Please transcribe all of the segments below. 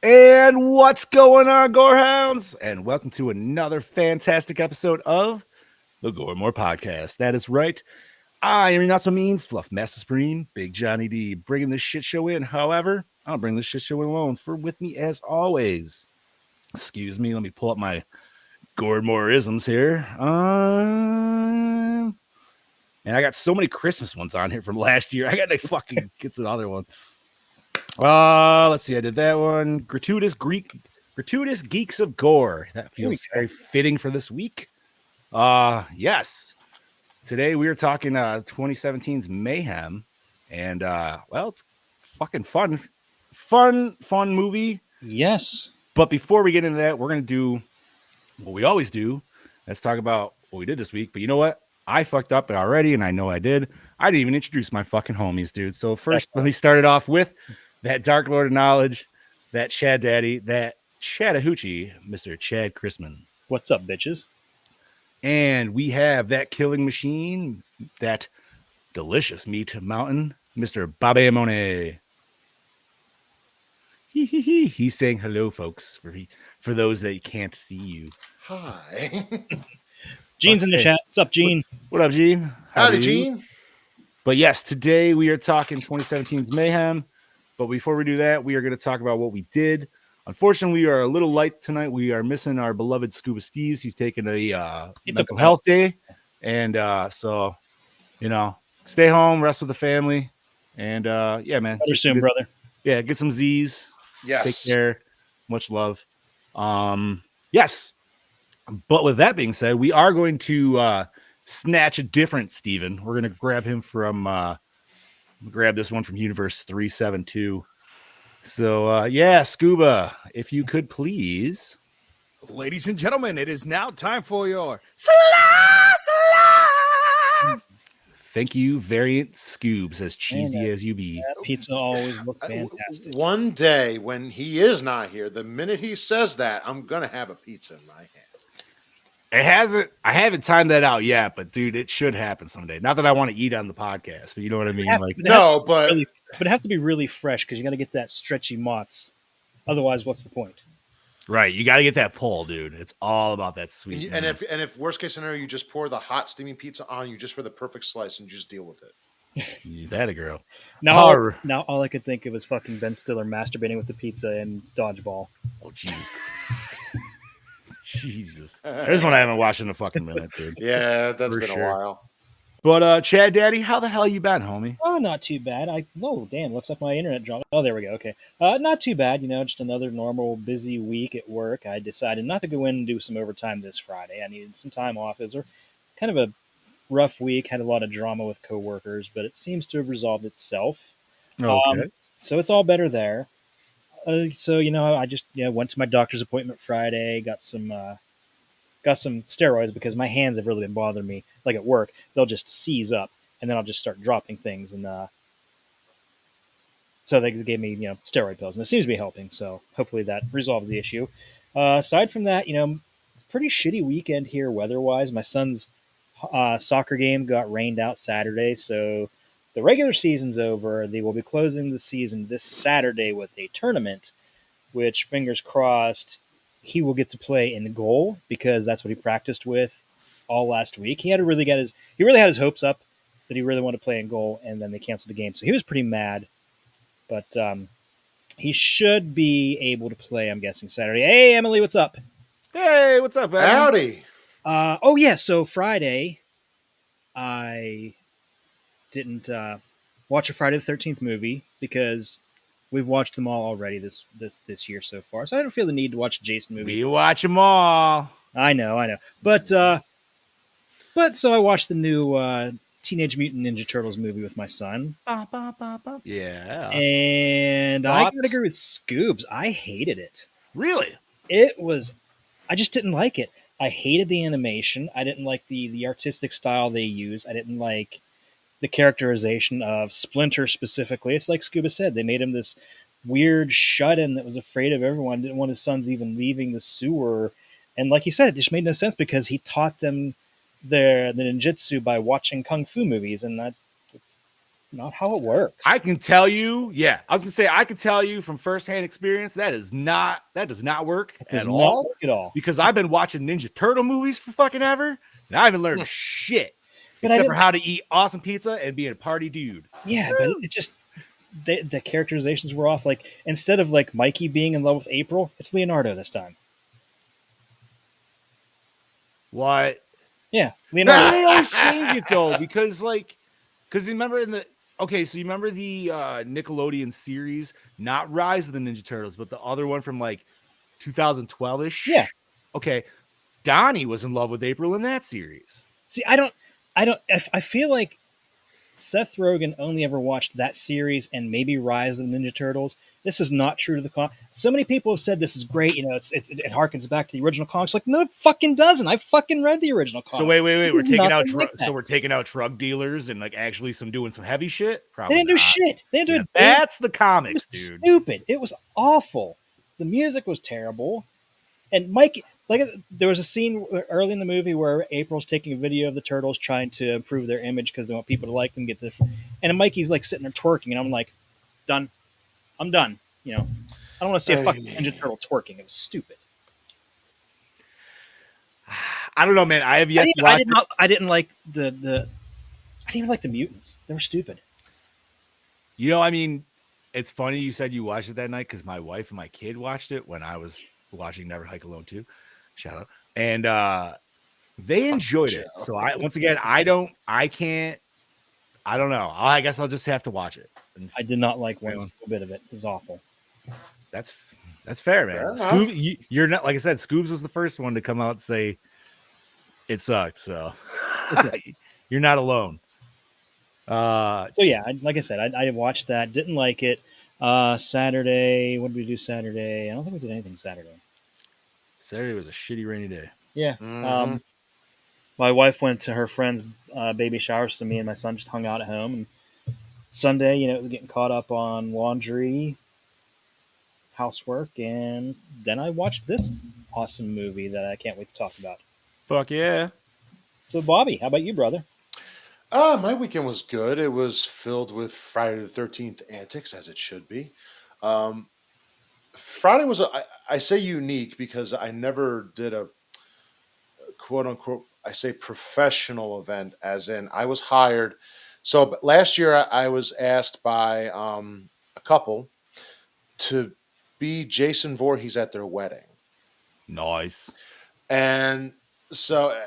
And what's going on, Gorehounds? And welcome to another fantastic episode of the Gore More Podcast. That is right. I am your not so mean, Fluff Master Supreme, Big Johnny D, bringing this shit show in. However, I'll bring this shit show in alone. For with me, as always, excuse me, let me pull up my Gore More isms here. And I got so many Christmas ones on here from last year. I got to fucking get to the other one. Let's see. I did that one. Gratuitous Geeks of Gore. That feels very fitting for this week. Yes. Today we are talking 2017's Mayhem, and well, it's fucking fun movie. Yes. But before we get into that, we're gonna do what we always do. Let's talk about what we did this week. But you know what? I fucked up already, and I know I did. I didn't even introduce my fucking homies, dude. So first, let me start it off with that Dark Lord of Knowledge, that Chad Daddy, that Chattahoochee, Mr. Chad Chrisman. What's up, bitches? And we have that killing machine, that delicious meat mountain, Mr. Bobby Monet. He's saying hello, folks, for those that can't see you. Hi. Gene's in the chat. What's up, Gene? What up, Gene? Howdy, Gene. But yes, today we are talking 2017's Mayhem. But before we do that, we are going to talk about what we did. Unfortunately, we are a little light tonight. We are missing our beloved Scuba Steves. He's taking a mental health day. And so, stay home, rest with the family. And yeah, man. Better soon, brother. Yeah, get some Z's. Yes. Take care. Much love. Yes. But with that being said, we are going to snatch a different Steven. We're going to grab him from... grab this one from Universe 372. So, yeah, Scuba, if you could please. Ladies and gentlemen, it is now time for your Thank you, Variant Scoobs, as cheesy as you be. That pizza always looks fantastic. One day when he is not here, the minute he says that, I'm going to have a pizza in my hand. I haven't timed that out yet, but dude, it should happen someday. Not that I want to eat on the podcast, but you know what I mean? But it have to be really fresh because you got to get that stretchy mozz. Otherwise, what's the point? Right, you got to get that pull, dude. It's all about that sweet. And if worst case scenario, you just pour the hot steaming pizza on you just for the perfect slice and you just deal with it. That a girl. Now all I could think of was fucking Ben Stiller masturbating with the pizza and Dodgeball. Oh, Jesus. Jesus. There's one I haven't watched in a fucking minute, dude. Yeah, that's For been sure. a while. But Chad Daddy, how the hell you been, homie? Oh, not too bad. Damn, looks like my internet dropped. Oh, there we go. Okay. Not too bad, just another normal busy week at work. I decided not to go in and do some overtime this Friday. I needed some time off. It was kind of a rough week, had a lot of drama with coworkers, but it seems to have resolved itself. Okay. So it's all better there. So I just went to my doctor's appointment Friday, got some steroids because my hands have really been bothering me. Like at work, they'll just seize up, and then I'll just start dropping things, and so they gave me steroid pills, and it seems to be helping. So hopefully that resolves the issue. Aside from that, pretty shitty weekend here weather-wise. My son's soccer game got rained out Saturday, so the regular season's over. They will be closing the season this Saturday with a tournament, which, fingers crossed, he will get to play in goal because that's what he practiced with all last week. He really had his hopes up that he really wanted to play in goal, and then they canceled the game. So he was pretty mad, but he should be able to play, I'm guessing, Saturday. Hey, Emily, what's up? Hey, what's up, man? Howdy. Oh yeah, so Friday I didn't watch a Friday the 13th movie because we've watched them all already this year so far. So I don't feel the need to watch a Jason movie. We watch them all. I know. But so I watched the new Teenage Mutant Ninja Turtles movie with my son. Yeah. And I Thoughts? gotta agree with Scoobs. I hated it. Really? It was I just didn't like it. I hated the animation. I didn't like the artistic style they use. I didn't like the characterization of Splinter specifically. It's like Scuba said, they made him this weird shut-in that was afraid of everyone, didn't want his sons even leaving the sewer. And like he said, it just made no sense because he taught them the ninjutsu by watching kung fu movies, and that's not how it works. I can tell you, I was gonna say I can tell you from firsthand experience that does not work Does at not all. work at all. Because I've been watching Ninja Turtle movies for fucking ever, and I haven't learned shit But except for how to eat awesome pizza and be a party dude. Yeah, but it just the characterizations were off. Like instead of like Mikey being in love with April, it's Leonardo this time. What? Yeah, Leonardo. They always change it though, because you remember so you remember the Nickelodeon series, not Rise of the Ninja Turtles, but the other one from like 2012ish. Yeah. Okay. Donnie was in love with April in that series. See, I feel like Seth Rogen only ever watched that series and maybe Rise of the Ninja Turtles. This is not true to the comic. So many people have said this is great. You know, it harkens back to the original comics. Like, no, it fucking doesn't. I fucking read the original comics. So wait. We're It's taking out nothing like that. so we're taking out drug dealers and like actually doing some heavy shit. Probably They didn't do not. shit. They didn't do it. That's the It comics, was dude. stupid. It was awful. The music was terrible. And Mike, like, there was a scene early in the movie where April's taking a video of the turtles trying to improve their image because they want people to like them, get the, and Mikey's like sitting there twerking, and I'm like, done. I'm done. You know, I don't want to see a fucking Ninja Turtle twerking. It was stupid. I don't know, man. I have yet to watch it. I didn't like the. I didn't even like the mutants. They were stupid. You know, I mean, it's funny you said you watched it that night because my wife and my kid watched it when I was watching Never Hike Alone 2. Shout out. And they enjoyed it. So I don't know. I guess I'll just have to watch it. I did not like one single bit of it. It was awful. That's fair, man. You're not, like I said, Scoobs was the first one to come out and say it sucks. So you're not alone. So yeah, like I said, I watched that. Didn't like it. Saturday. What did we do Saturday? I don't think we did anything Saturday. Saturday was a shitty rainy day. Yeah. My wife went to her friend's baby shower, so me and my son just hung out at home. And Sunday, you know, it was getting caught up on laundry, housework, and then I watched this awesome movie that I can't wait to talk about. Fuck yeah. So, Bobby, how about you, brother? My weekend was good. It was filled with Friday the 13th antics, as it should be. Friday was, I say unique because I never did a quote unquote, I say professional event, as in I was hired. So last year I was asked by a couple to be Jason Voorhees at their wedding. Nice. And so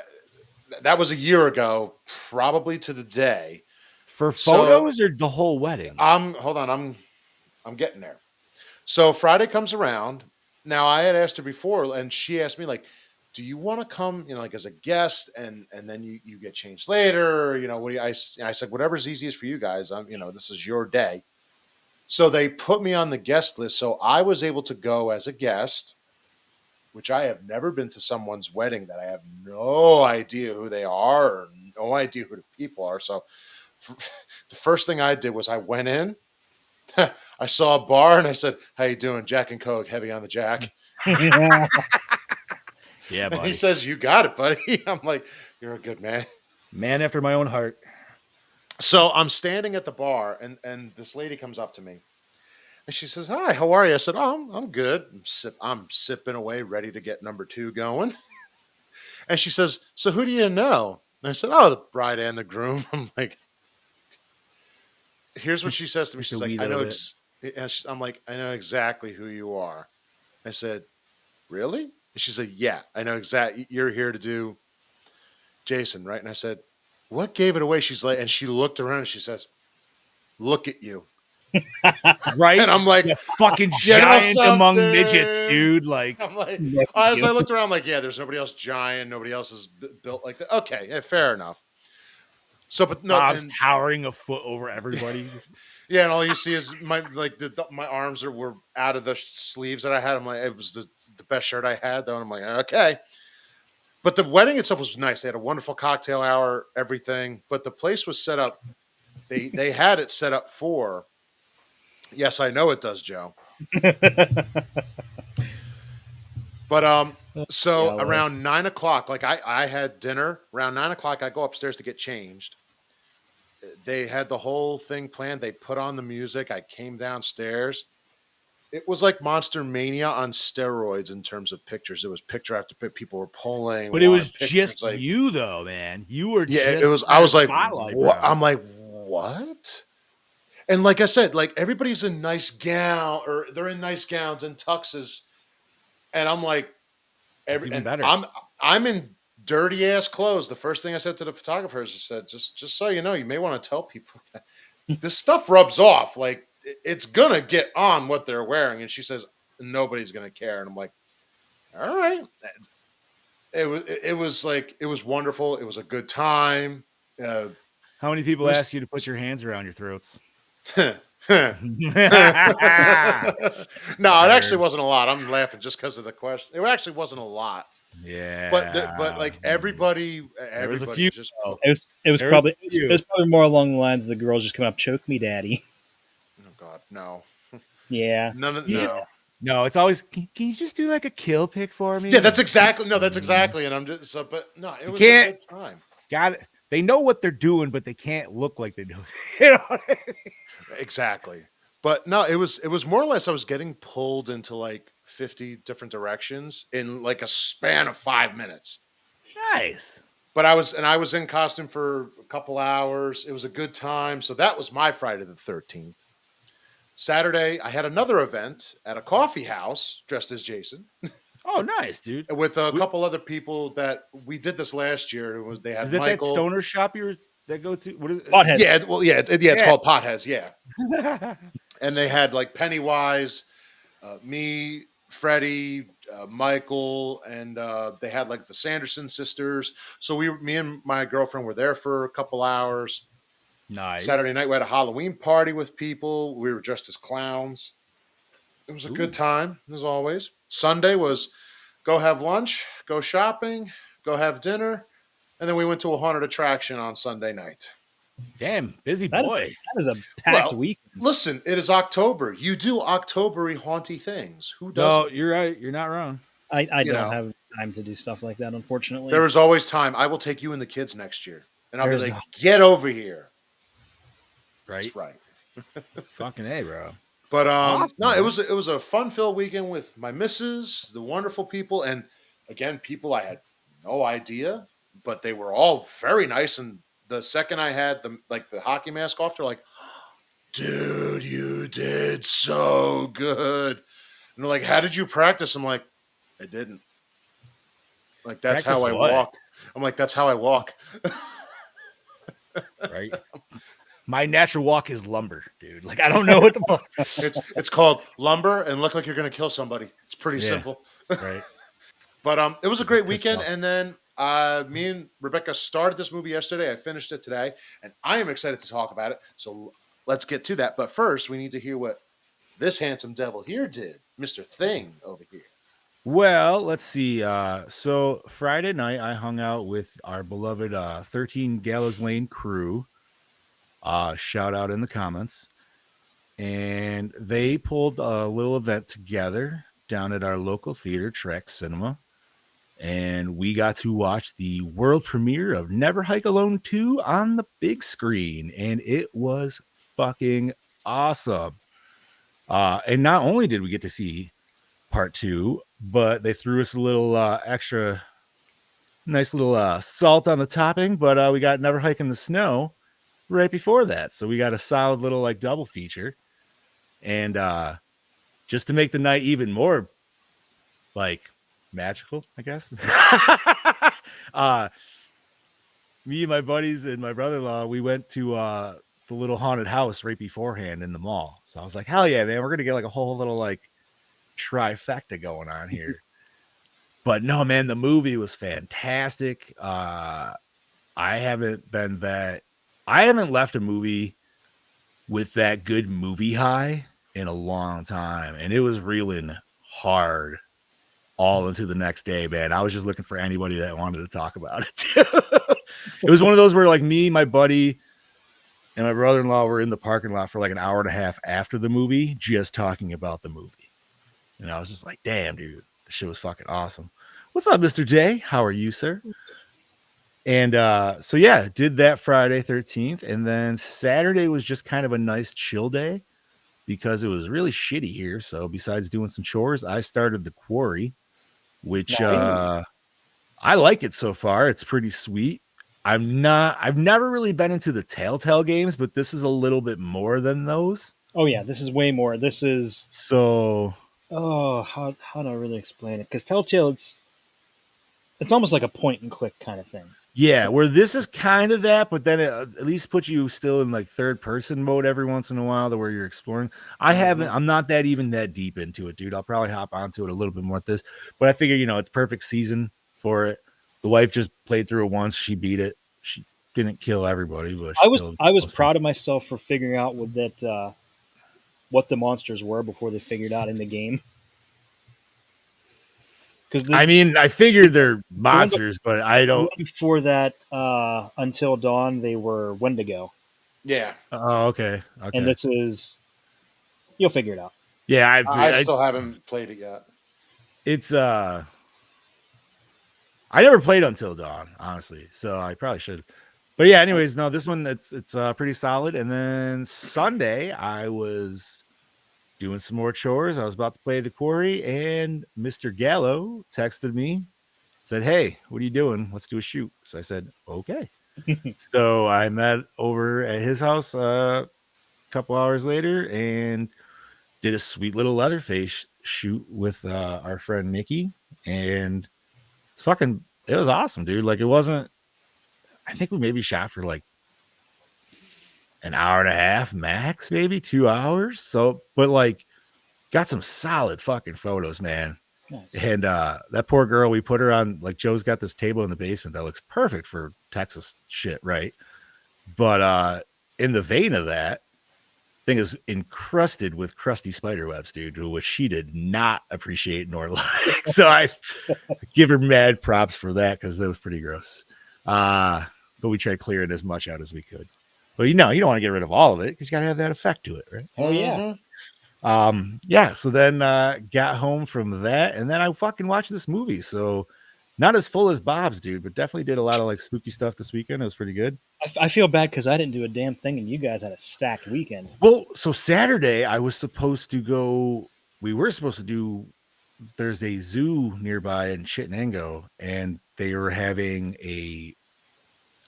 that was a year ago, probably to the day. For photos or the whole wedding? Hold on, I'm getting there. So Friday comes around. Now I had asked her before, and she asked me like, "Do you want to come, you know, like as a guest, and then you get changed later? You know, what do you?" I said, "Whatever's easiest for you guys. You know, this is your day." So they put me on the guest list, so I was able to go as a guest, which I have never been to someone's wedding that I have no idea who they are or no idea who the people are. So the first thing I did was I went in. I saw a bar and I said, "How you doing? Jack and Coke, heavy on the jack." Yeah, buddy. He says, "You got it, buddy." I'm like, "You're a good man." Man after my own heart. So I'm standing at the bar and this lady comes up to me and she says, "Hi, how are you?" I said, "Oh, I'm good. I'm sipping away, ready to get number 2 going." And she says, "So who do you know?" And I said, "Oh, the bride and the groom." I'm like, here's what she says to me. She's like, "I know." I'm like, "I know exactly who you are." I said, "Really?" And she said, "Yeah, I know exactly. You're here to do Jason, right? And I said, what gave it away? She's like, and she looked around and she says, look at you. Right? And I'm like, The fucking you know giant among midgets, something? dude. Like, I'm like, Look at as you. I looked around, I'm like, yeah, there's nobody else giant. Nobody else is built like that. Okay, yeah, fair enough. So, but no, Bob's and towering a foot over everybody. yeah, and all you see is my arms were out of the sleeves that I had. I'm like, it was the best shirt I had though. And I'm like, okay. But the wedding itself was nice. They had a wonderful cocktail hour, everything. But the place was set up. They had it set up for. Yes, I know it does, Joe. But so Yeah, around 9 o'clock, like I had dinner around 9 o'clock. I go upstairs to get changed. They had the whole thing planned. They put on the music. I came downstairs. It was like Monster Mania on steroids in terms of pictures. It was picture after picture. People were pulling, But it was pictures, just like, you, though, man. You were yeah, just it was. I was like, spotlight, what? bro. I'm like, what? And like I said, like everybody's in nice gown or they're in nice gowns and tuxes, and I'm like, That's even better. I'm in dirty ass clothes. The first thing I said to the photographer is, I said, just so you know, you may want to tell people that this stuff rubs off. Like it's gonna get on what they're wearing. And she says nobody's gonna care. And I'm like, all right. It was wonderful. It was a good time. How many people was- ask you to put your hands around your throats? No, it actually wasn't a lot. I'm laughing just because of the question. It actually wasn't a lot. Yeah, But like everybody was a few. just It was There probably was a few. more along the lines of the girls just come up, choke me, daddy. oh god, no. Yeah. None of You no. just- No, it's always. Can you just do like a kill pick for me? Yeah, that's exactly and I'm just so but no, it was can't- a good time. Got it. They know what they're doing, but they can't look like they do. You know what I mean? Exactly. But no, it was more or less I was getting pulled into like 50 different directions in like a span of 5 minutes. Nice. But I was in costume for a couple hours. It was a good time. So that was my Friday the 13th. Saturday, I had another event at a coffee house dressed as Jason Oh, nice, dude. with a couple other people that we did this last year. It was they had Is that Michael. that stoner shop that go to? What is it? Pothead. Yeah, well, yeah, it's Yeah. called Potheads. Yeah, and they had like Pennywise, me, Freddie, Michael, and they had like the Sanderson sisters. So me and my girlfriend were there for a couple hours. Nice. Saturday night we had a Halloween party with people. We were dressed as clowns. It was a good time as always. Sunday was go have lunch, go shopping, go have dinner, and then we went to a haunted attraction on Sunday night. Damn, busy That boy. is a packed Well, week. Listen, it is October. You do Octobery haunty things. Who No, doesn't? you're right. You're not wrong. I you don't know. have time to do stuff like that, unfortunately. There is always time. I will take you and the kids next year, and I'll There's be like, "Get over here." Right. That's right. Fucking A, bro. But Awesome, no, man. it was a fun-filled weekend with my missus, the wonderful people, and again, people I had no idea, but they were all very nice. And the second I had the hockey mask off, they're like, "Dude, you did so good." And they're like, "How did you practice?" I'm like, "I didn't." Like that's Practice how I what? walk. I'm like, "That's how I walk." Right. My natural walk is lumber, dude. Like I don't know what the fuck. It's called lumber and look like you're gonna kill somebody. It's pretty Yeah. simple. Right. But it was a Just great pissed weekend. off. And then me and Rebecca started this movie yesterday. I finished it today, and I am excited to talk about it. So let's get to that. But first, we need to hear what this handsome devil here did, Mr. Thing over here. Well, let's see. So Friday night, I hung out with our beloved 13 Gallows Lane crew. Shout out in the comments. And they pulled a little event together down at our local theater, Track Cinema. And we got to watch the world premiere of Never Hike Alone 2 on the big screen. And it was fucking awesome. And not only did we get to see part 2, but they threw us a little extra nice little salt on the topping. But we got Never Hike in the Snow right before that. So we got a solid little like double feature. And just to make the night even more like magical, I guess. me and my buddies and my brother-in-law, we went to the little haunted house right beforehand in the mall. So I was like, hell yeah, man, we're gonna get like a whole little like trifecta going on here. But no, man, the movie was fantastic. I haven't left a movie with that good movie high in a long time, and it was reeling hard all into the next day, man. I was just looking for anybody that wanted to talk about it. It was one of those where like me, my buddy, and my brother-in-law were in the parking lot for like an hour and a half after the movie, just talking about the movie. And I was just like, damn, dude, the shit was fucking awesome. What's up, Mr. J? How are you, sir? And so yeah, did that Friday 13th, and then Saturday was just kind of a nice chill day because it was really shitty here. So besides doing some chores, I started the quarry, which I like it so far. It's pretty sweet. I've never really been into the Telltale games, but this is a little bit more than those. Oh yeah, this is way more. This is So how do I really explain it? Because Telltale, it's almost like a point and click kind of thing. yeah, where this is kind of that, but then it at least puts you still in like third person mode every once in a while, where you're exploring. I'm not that deep into it, dude. I'll probably hop onto it a little bit more with this, but I figure, it's perfect season for it. The wife just played through it once. She beat it. She didn't kill everybody, but I was proud of myself for figuring out what the monsters were before they figured out in the game. Because I figured they're monsters, but I don't. Before that, Until Dawn, they were Wendigo. Yeah. Oh, okay. And this is, you'll figure it out. Yeah, I still haven't played it yet. It's I never played Until Dawn, honestly, so I probably should. But yeah, anyways, no, this one it's pretty solid. And then Sunday, I was doing some more chores. I was about to play the quarry, and Mr. Gallo texted me, said, "Hey, what are you doing? Let's do a shoot." So I said, "Okay." So I met over at his house a couple hours later and did a sweet little Leatherface shoot with our friend Nikki, and it was awesome, dude. Like, it wasn't. I think we maybe shot for like an hour and a half max, maybe 2 hours. So, but like, got some solid fucking photos, man. Nice. And that poor girl, we put her on, like, Joe's got this table in the basement that looks perfect for Texas shit, right? But in the vein of that, thing is encrusted with crusty spider webs, dude, which she did not appreciate nor like. So I give her mad props for that, because that was pretty gross. But we tried clearing as much out as we could. But you don't want to get rid of all of it, because you got to have that effect to it, right? Oh yeah. Yeah. So then got home from that, and then I fucking watched this movie. So not as full as Bob's, dude, but definitely did a lot of like spooky stuff this weekend. It was pretty good. I feel bad because I didn't do a damn thing, and you guys had a stacked weekend. Well, so Saturday I was supposed to go. We were supposed to do. There's a zoo nearby in Chittenango, and they were having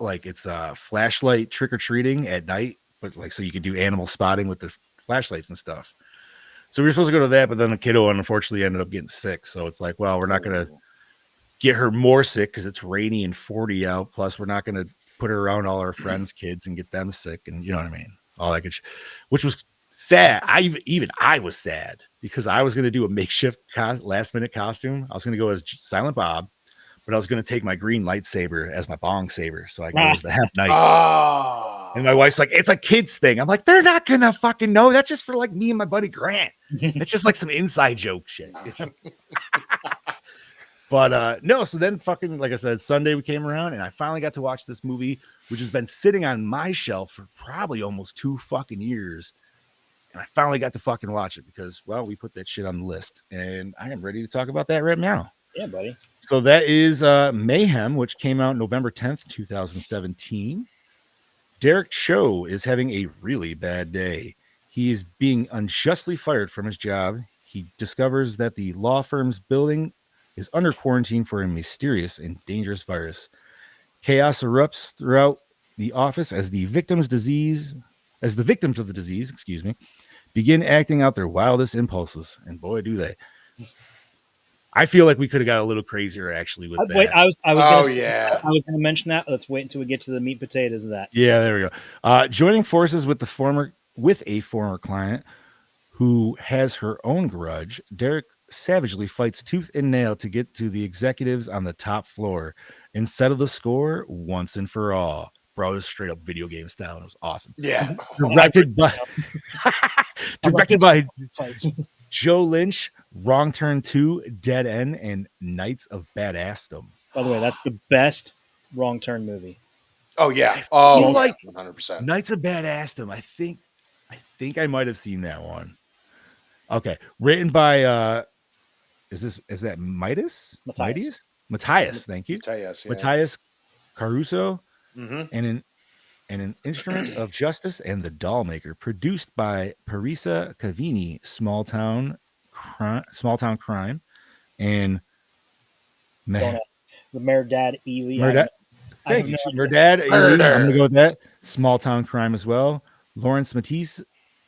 it's a flashlight trick or treating at night, but like so you could do animal spotting with the flashlights and stuff. So we were supposed to go to that, but then the kiddo unfortunately ended up getting sick. So it's like, well, we're not gonna get her more sick because it's rainy and 40 out. Plus, we're not gonna put her around all our friends' kids and get them sick, and you know what I mean, all that good which was sad. I was sad because I was gonna do a makeshift last minute costume. I was gonna go as Silent Bob, but I was gonna take my green lightsaber as my bong saber, so I go as the Hemp Knight. And my wife's like, "It's a kid's thing." I'm like, "They're not gonna fucking know. That's just for like me and my buddy Grant. It's just like some inside joke shit." But no, so then fucking, like I said, Sunday we came around and I finally got to watch this movie, which has been sitting on my shelf for probably almost 2 fucking years. And I finally got to fucking watch it because, well, we put that shit on the list, and I am ready to talk about that right now. Yeah, buddy. So that is Mayhem, which came out November 10th, 2017. Derek Cho is having a really bad day. He is being unjustly fired from his job. He discovers that the law firm's building is under quarantine for a mysterious and dangerous virus. Chaos erupts throughout the office as the victims of the disease, begin acting out their wildest impulses. And boy, do they. I feel like we could have got a little crazier actually with that. Wait, I was Oh, gonna say, yeah. I was gonna mention that. Let's wait until we get to the meat potatoes of that. Yeah, there we go. Joining forces with a former client who has her own grudge, Derek savagely fights tooth and nail to get to the executives on the top floor and settle the score once and for all. Bro, it was straight up video game style, and it was awesome. Yeah. Directed by directed by Fights. Joe Lynch, Wrong Turn 2, Dead End, and Knights of Badassdom. By the way, that's the best Wrong Turn movie. Oh, yeah. Oh, feel yeah, like 100%. Knights of Badassdom. I think I might have seen that one. Okay, written by is that Midas? Matthias, thank you. Matthias, yeah. Matthias Caruso, Mm-hmm. and an instrument of justice and the doll maker, produced by Parisa Cavini, Small Town Crime, and The Merdad Ely. Merdad. I Thank have you, no idea. Merdad. I'm Murder. gonna go with that. Small Town Crime as well. Lawrence Matisse,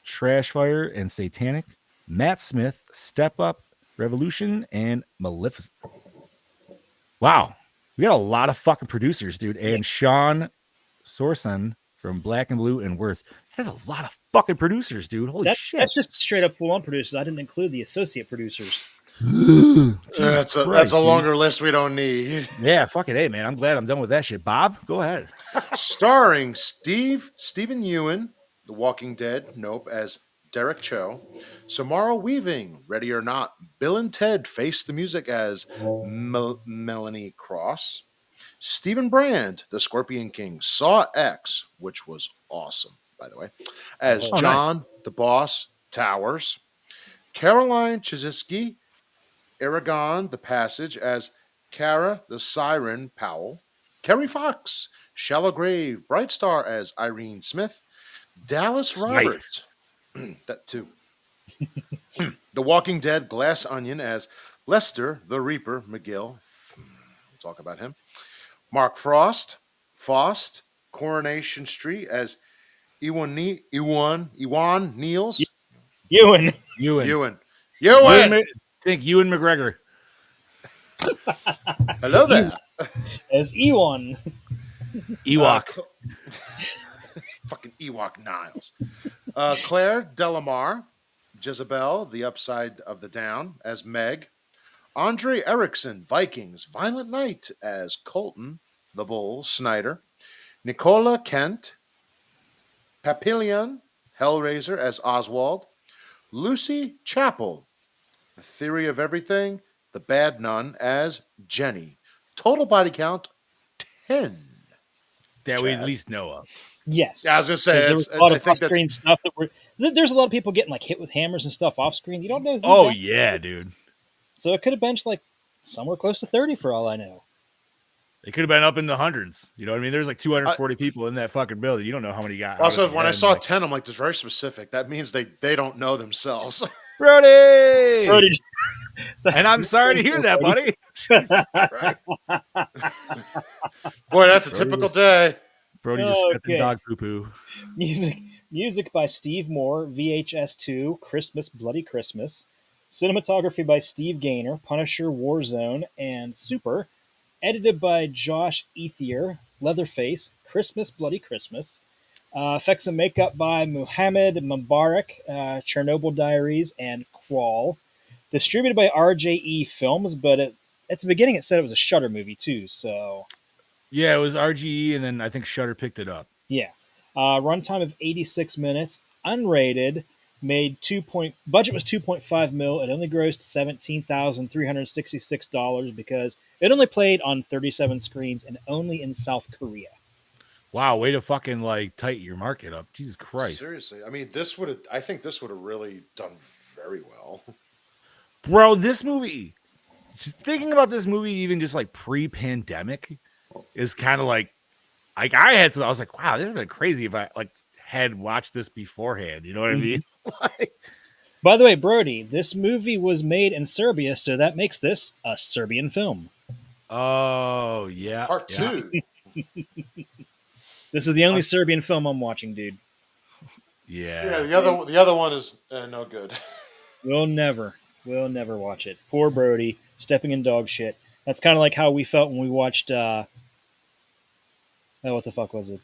Trash Fire and Satanic. Matt Smith, Step Up, Revolution, and Maleficent. Wow, we got a lot of fucking producers, dude. And Sean Sorsen from Black and Blue and Worth. That's a lot of fucking producers, dude. Holy shit. That's just straight up full on producers. I didn't include the associate producers. That's a longer list we don't need. Yeah, fucking A, man. I'm glad I'm done with that shit. Bob, go ahead. Starring Stephen Ewan, The Walking Dead, Nope, as Derek Cho. Samara Weaving, Ready or Not. Bill and Ted Face the Music as Melanie Cross. Stephen Brand, The Scorpion King, Saw X, which was awesome, by the way, as Oh, John, the Boss, Towers. Caroline Chizisky, Aragon, The Passage, as Kara, the Siren, Powell. Kerry Fox, Shallow Grave, Bright Star as Irene Smith. Dallas Smith. Roberts, that too. The Walking Dead, Glass Onion as Lester, the Reaper, McGill. We'll talk about him. Mark Frost, Coronation Street as Ewan Niels. Ewan. Ewan. Think Ewan McGregor. Hello there. As Ewan. Ewok. Fucking Ewok Niles. Claire Delamar, Jezebel, The Upside of the Down as Meg. Andre Erickson, Vikings, Violent Night as Colton, the Bull, Snyder. Nicola Kent, Papillion, Hellraiser as Oswald. Lucy Chappell, The Theory of Everything, The Bad Nun as Jenny. Total body count 10. That we Chad. at least know of. Yes. Yeah, I was gonna say There was it's, a lot I of think off-screen that's stuff that were. There's a lot of people getting like hit with hammers and stuff off screen. You don't know. Who Oh got- yeah, dude. So it could have benched like somewhere close to 30 for all I know. It could have been up in the hundreds. You know what I mean? There's like 240 people in that fucking building. You don't know how many got. also when I saw 10, I'm like, this is very specific. That means they don't know themselves. Brody. Brody. And I'm sorry to hear that, buddy. Right? Boy, that's a typical day. Brody just stepped in Okay. dog poo poo. Music by Steve Moore, VHS 2, Christmas, Bloody Christmas. Cinematography by Steve Gaynor, Punisher, Warzone, and Super. Edited by Josh Ethier, Leatherface, Christmas, Bloody Christmas. Effects and makeup by Muhammad Mubarak, Chernobyl Diaries, and Crawl. Distributed by RJE Films, but at the beginning it said it was a Shudder movie too, so Yeah, it was RGE, and then I think Shudder picked it up. yeah. Runtime of 86 minutes, unrated, budget was 2.5 mil. It only grossed $17,366 because it only played on 37 screens and only in South Korea. Wow, way to fucking like tighten your market up. Jesus Christ. Seriously, I mean, I think this would have really done very well. Bro, this movie, just thinking about this movie, even just like pre-pandemic, is kind of like I was like, wow, this has been crazy if I like had watched this beforehand. You know what I mean? Like, By the way, Brody, this movie was made in Serbia, so that makes this a Serbian film. oh yeah. Part yeah. 2. This is the only Serbian film I'm watching, dude. Yeah. Yeah, the other one is no good. We'll never We'll never watch it. Poor Brody, stepping in dog shit. That's kind of like how we felt when we watched. What the fuck was it?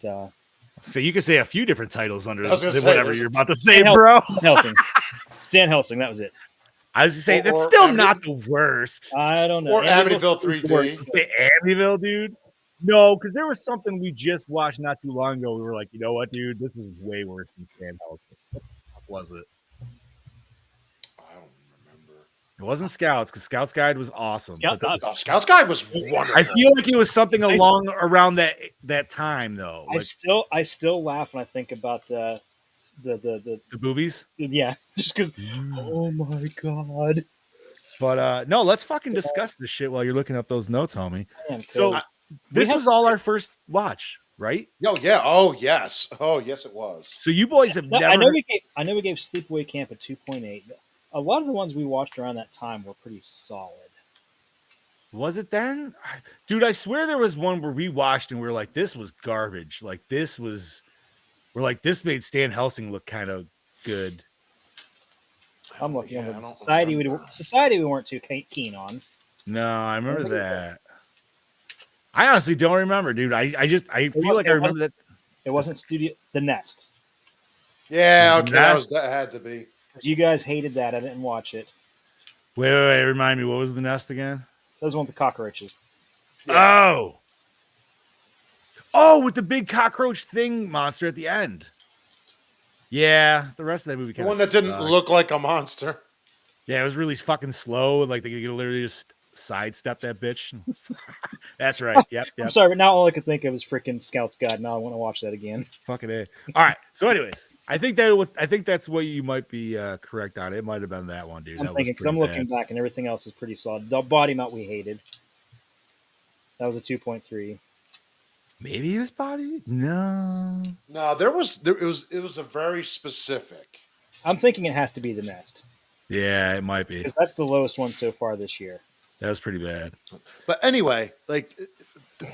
So you could say a few different titles under I was gonna say, whatever there's you're a- about to say, Stan bro. Helsing. Stan Helsing. That was it. I was just saying that's Or still Amityville- not the worst. I don't know. Or Amityville 3D. Say Amityville, dude. No, because there was something we just watched not too long ago. We were like, you know what, dude, this is way worse than Stan Helsing. What the fuck was it? I don't remember. It wasn't Scouts because Scouts Guide was awesome. Scout- but that was- Oh, Scouts Guide was wonderful. I feel like it was something along around that time though. Like I still laugh when I think about the the boobies. yeah, just because. Oh my god. But no, let's fucking discuss this shit while you're looking up those notes, homie. Man, So Cody. this have- was all our first watch, right? Oh yeah. Oh yes. Oh yes, it was. So you boys have No, never. I know we gave Sleepaway Camp a 2.8. A lot of the ones we watched around that time were pretty solid. Was it then? Dude, I swear there was one where we watched and we were like, this was garbage. Like this was, we're like, this made Stan Helsing look kind of good. I'm looking Yeah, at I the don't society. remember. Society we weren't too keen on. No, I remember Remember that. I honestly don't remember, dude. I feel like I remember that. It wasn't Studio The Nest. Yeah. Okay. Yes. That had to be. 'Cause you guys hated that. I didn't watch it. Wait, remind me, what was the nest again? That was one with the cockroaches. Yeah. Oh, with the big cockroach thing monster at the end. Yeah, the rest of that movie The kind one that didn't look like a monster. Yeah, it was really fucking slow. Like they could literally just sidestep that bitch. That's right. Yep. I'm sorry, but now all I could think of is freaking Scout's Guide. Now I want to watch that again. Fucking A. All right. So, anyways, I think that's what you might be correct on. It might have been that one, dude. I'm That was thinking because I'm pretty looking bad. back and everything else is pretty solid. The body mount we hated. That was a 2.3. Maybe his body? No. No, it was a very specific. I'm thinking it has to be The Nest Yeah, it might be. because that's the lowest one so far this year. That was pretty bad. But anyway, like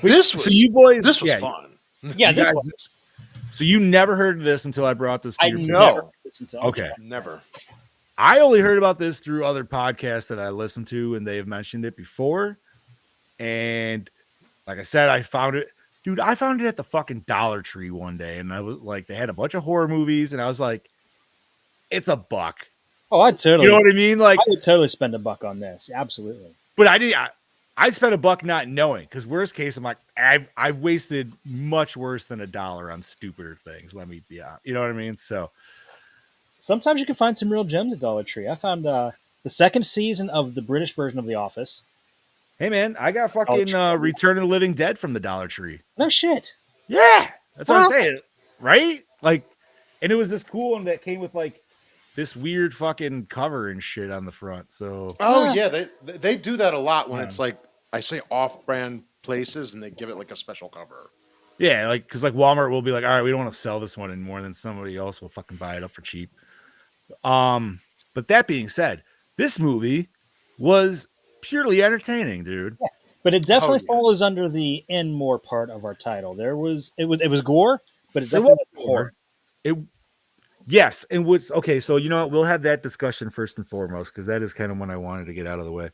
this was So you boys, this was yeah, fun. Yeah, you this guys- one. So you never heard of this until I brought this to I your never No. listened to. Okay. Never. I only heard about this through other podcasts that I listened to, and they have mentioned it before. And like I said, I found it, dude. I found it at the fucking Dollar Tree one day, and I was like, they had a bunch of horror movies, and I was like, it's $1. Oh, I'd totally. You know what I mean? Like, I would totally spend $1 on this. Absolutely. but I did. I spent $1 not knowing, because worst case, I'm like, I've wasted much worse than $1 on stupider things. Let me be honest. You know what I mean? So. Sometimes you can find some real gems at Dollar Tree. I found the second season of the British version of The Office. Hey man, I got fucking Return of the Living Dead from the Dollar Tree. No shit. Yeah, that's what I'm Well- saying, right? Like, and it was this cool one that came with like this weird fucking cover and shit on the front. So Oh yeah, they do that a lot when Yeah. it's like I say off-brand places and they give it like a special cover. yeah, like because like Walmart will be like, all right, we don't want to sell this one anymore, and then somebody else will fucking buy it up for cheap. But that being said, this movie was purely entertaining, dude. But it definitely yes. falls under the "and more" part of our title. It was gore, but it There definitely was was horror. Yes, and what's okay, so you know what, we'll have that discussion first and foremost, because that is kind of what I wanted to get out of the way.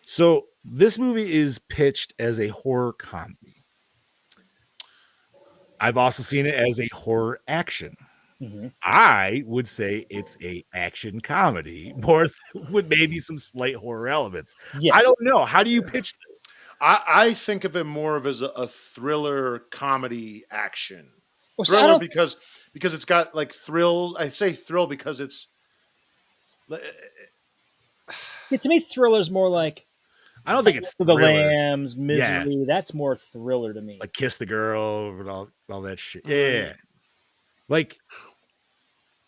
So this movie is pitched as a horror comedy. I've also seen it as a horror action. Mhm. I would say it's a action comedy, more with maybe some slight horror elements. Yes. I don't know. How do you pitch this? I think of it more of as a thriller comedy action. Well, see, I Thriller don't- because it's got like thrill. I say thrill because it's see, to me, thriller's more like I don't think it's For the thriller. Lambs, Misery. That's more thriller to me. Like Kiss the Girl and all that shit. Yeah. Like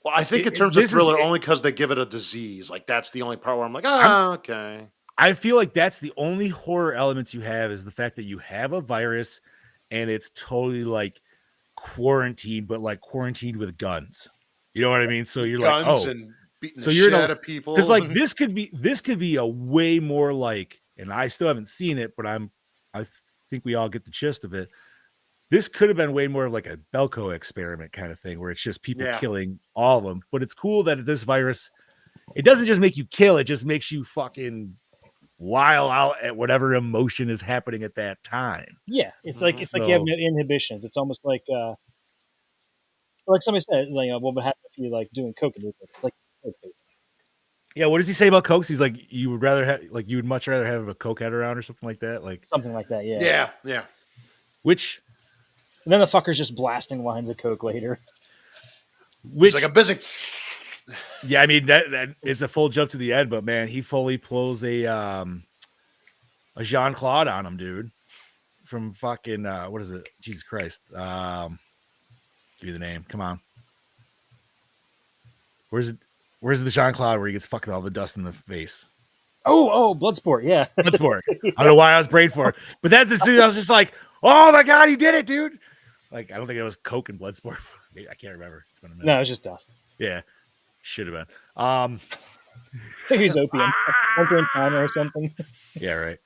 well, I think in It- terms of this is- thriller only because they give it a disease. Like that's the only part where I'm like, okay. I feel like that's the only horror elements you have is the fact that you have a virus and it's totally like quarantined, but like quarantined with guns. You know what I mean? So you're Guns like, oh, and beating so the you're shit in a- out of people. because like this could be a way more like, and I still haven't seen it, but I think we all get the gist of it. This could have been way more of like a Belko experiment kind of thing, where it's just people Yeah. killing all of them. But it's cool that this virus it doesn't just make you kill, it just makes you fucking wild out at whatever emotion is happening at that time. Yeah, it's like you have no inhibitions. It's almost like somebody said, like, what would happen if you like doing coke and this? It's like, okay. Yeah, what does he say about Coke? He's like, you would much rather have a Coke head around or something like that. Like something like that, yeah. Yeah, yeah. Which and then the fucker's just blasting lines of coke later. He's like, I'm busy. Yeah, I mean that is a full jump to the end, but man, he fully pulls a Jean-Claude on him, dude. From fucking what is it? Jesus Christ. Give you the name. Come on. Where's the Jean-Claude where he gets fucking all the dust in the face? Oh, Bloodsport, yeah. Bloodsport. I don't know why I was brain for it. But that's as soon as I was just like, oh my god, he did it, dude. Like, I don't think it was Coke and Bloodsport. I can't remember. It's been a minute. No, it was just dust. Yeah. Should have been. I think he's opium. Timer or something. Yeah, right.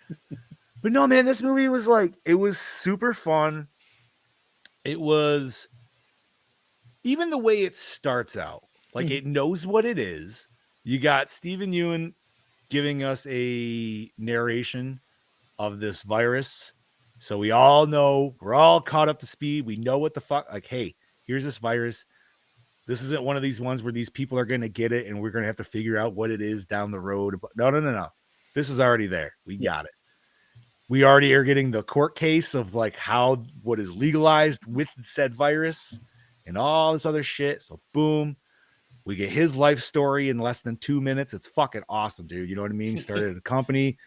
But no, man, this movie was like, it was super fun. It was even the way it starts out, like it knows what it is. You got Stephen Ewan giving us a narration of this virus. So we all know, we're all caught up to speed. We know what the fuck, like, hey, here's this virus. This isn't one of these ones where these people are going to get it and we're going to have to figure out what it is down the road. No. This is already there. We got it. We already are getting the court case of like what is legalized with said virus and all this other shit. So boom, we get his life story in less than 2 minutes. It's fucking awesome, dude. You know what I mean? Started a company,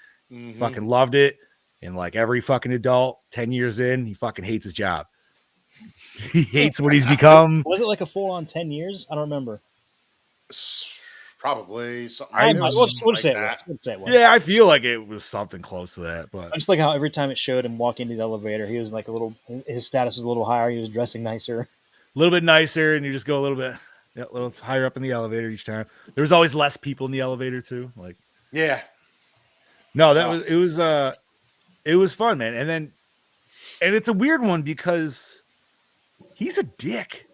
fucking loved it. And like every fucking adult, 10 years in, he fucking hates his job. He hates what he's become. Was it like a full on 10 years? I don't remember. Probably something. We'll say it was. Yeah, I feel like it was something close to that. But I just like how every time it showed him walk into the elevator, he was like his status was a little higher. He was dressing nicer. A little bit nicer, and you just go a little higher up in the elevator each time. There was always less people in the elevator too. Like, yeah. No, it was fun, man. And it's a weird one because he's a dick.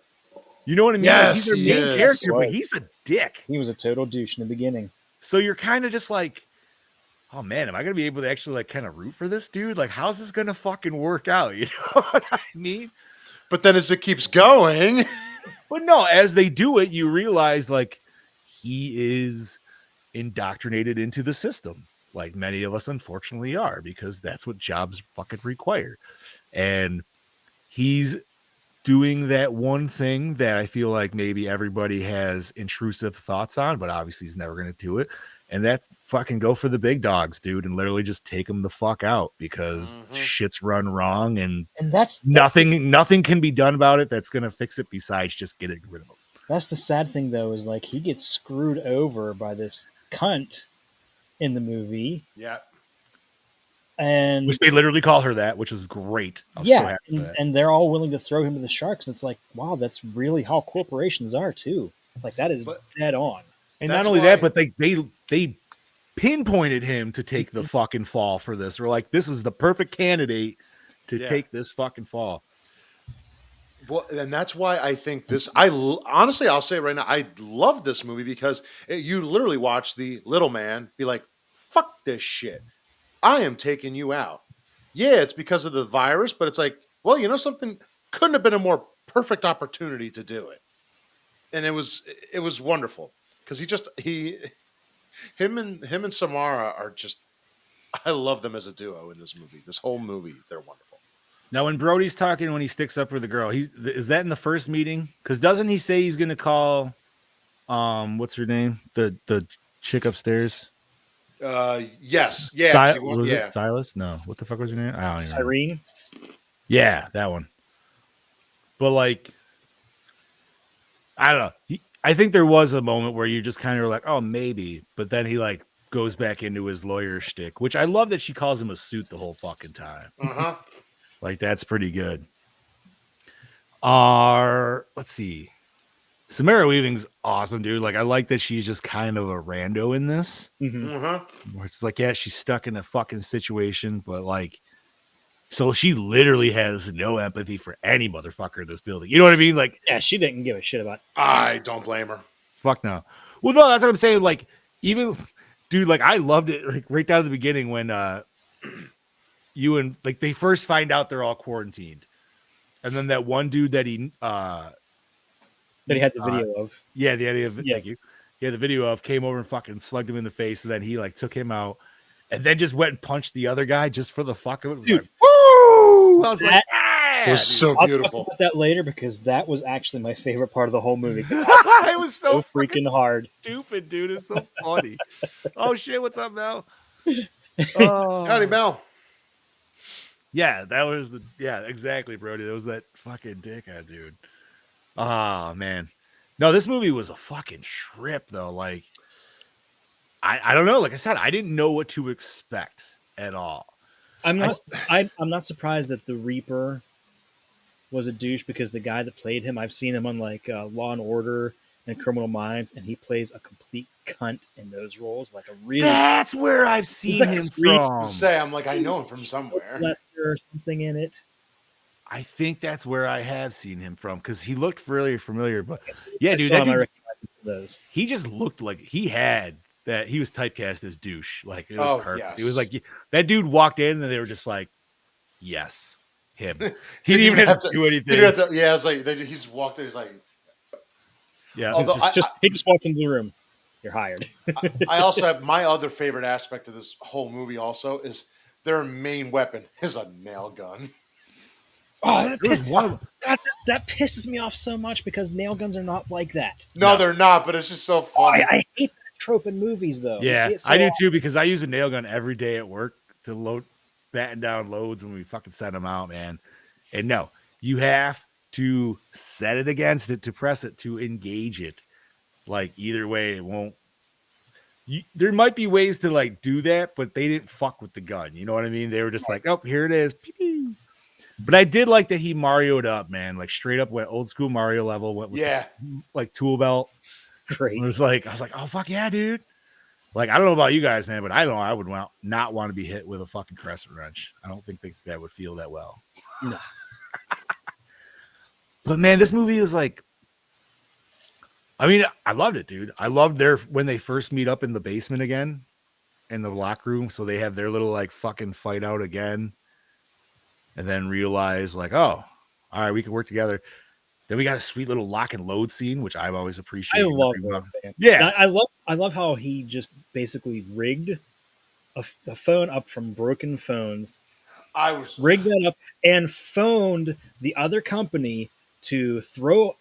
You know what I mean? Yes, like he's their main character, but he's a dick. He was a total douche in the beginning. So you're kind of just like, oh man, am I gonna be able to actually like kind of root for this dude? Like, how's this gonna fucking work out? You know what I mean? But then as it keeps going, but no, as they do it, you realize like he is indoctrinated into the system, like many of us unfortunately are, because that's what jobs fucking require. And he's doing that one thing that I feel like maybe everybody has intrusive thoughts on, but obviously he's never going to do it. And that's fucking go for the big dogs, dude, and literally just take them the fuck out because shit's run wrong and that's nothing can be done about it that's going to fix it besides just getting rid of them. That's the sad thing, though, is like he gets screwed over by this cunt in the movie. Yeah. And which they literally call her that, which is great. I was so happy for that. And they're all willing to throw him to the sharks. And it's like, wow, that's really how corporations are too. Like that is dead on. And not only that, but they pinpointed him to take the fucking fall for this. We're like, this is the perfect candidate to take this fucking fall. Well, and that's why I think honestly, I'll say it right now, I love this movie because you literally watch the little man be like, fuck this shit. I am taking you out. Yeah, it's because of the virus, but it's like, well, you know something? Couldn't have been a more perfect opportunity to do it. And it was wonderful because him and Samara are just, I love them as a duo in this movie. This whole movie, they're wonderful. Now, when Brody's talking, when he sticks up for the girl, is that in the first meeting? Because doesn't he say he's going to call, what's her name? The chick upstairs? Yes. Yeah. Was it Silas? No. What the fuck was her name? I don't even know. Irene? Yeah, that one. But like, I don't know. I think there was a moment where you just kind of like, oh, maybe. But then he like goes back into his lawyer shtick, which I love that she calls him a suit the whole fucking time. Like, that's pretty good. Let's see. Samara Weaving's awesome, dude. Like, I like that she's just kind of a rando in this. Where it's like, yeah, she's stuck in a fucking situation, but like, so she literally has no empathy for any motherfucker in this building. You know what I mean? Like, yeah, she didn't give a shit about it. I don't blame her. Fuck no. Well, no, that's what I'm saying. Like, even, dude, like I loved it like, right down at the beginning when you and like they first find out they're all quarantined, and then that one dude that he That he had the video of. yeah, the idea of Yeah. thank you. Yeah, the video of came over and fucking slugged him in the face, and then he like took him out, and then just went and punched the other guy just for the fuck of it. Dude, like, woo! I was like, that yeah, It was so I'll beautiful. talk about that later because that was actually my favorite part of the whole movie. it was so freaking hard. stupid, dude. It's so funny. Oh shit, what's up, Mel? Oh, Howdy, Mel. yeah, that was exactly, Brody. That was that fucking dickhead, dude. Oh man, no, this movie was a fucking trip though. Like, I don't know. Like I said, I didn't know what to expect at all. I'm not surprised that the Reaper was a douche because the guy that played him, I've seen him on like Law and Order and Criminal Minds, and he plays a complete cunt in those roles. Like a really That's where I've seen like him a street from. I'm like, I know him from somewhere. Lester or something in it. I think that's where I have seen him from because he looked really familiar. But yeah, I dude, saw that him, I dude, recognize him for those. he just looked like he had that. He was typecast as douche. Like it was perfect. Yes. It was like that dude walked in and they were just like, yes, him. He Didn't didn't even have to do He anything. didn't have to, yeah, it's like he just walked in. He's like, Yeah. Although He just walked into the room. You're hired. I also have my other favorite aspect of this whole movie. Also, is their main weapon is a nail gun. Oh, There was one of that pisses me off so much because nail guns are not like that. No, No. they're not. But it's just so funny. I hate that trope in movies, though. You yeah, see it so I do often. too because I use a nail gun every day at work to load, batten down loads when we fucking send them out, man. And no, you have to set it against it to press it to engage it. Like either way, it won't. There might be ways to like do that, but they didn't fuck with the gun. You know what I mean? They were just like, oh, here it is. Pew, pew. But I did like that he Mario'd up, man. Like straight up went old school Mario level. Went with Yeah. like tool belt. It's great. It was like I was like, oh fuck yeah, dude. Like I don't know about you guys, man, but I know I would not want to be hit with a fucking crescent wrench. I don't think that would feel that well. No. But man, this movie was like, I mean, I loved it, dude. I loved when they first meet up in the basement again, in the locker room. So they have their little like fucking fight out again, and then realize like, oh, all right, we can work together. Then we got a sweet little lock and load scene, which I've always I appreciated. love that. Man. Yeah, I love how he just basically rigged a phone up from broken phones, I was rigged that up, and phoned the other company to throw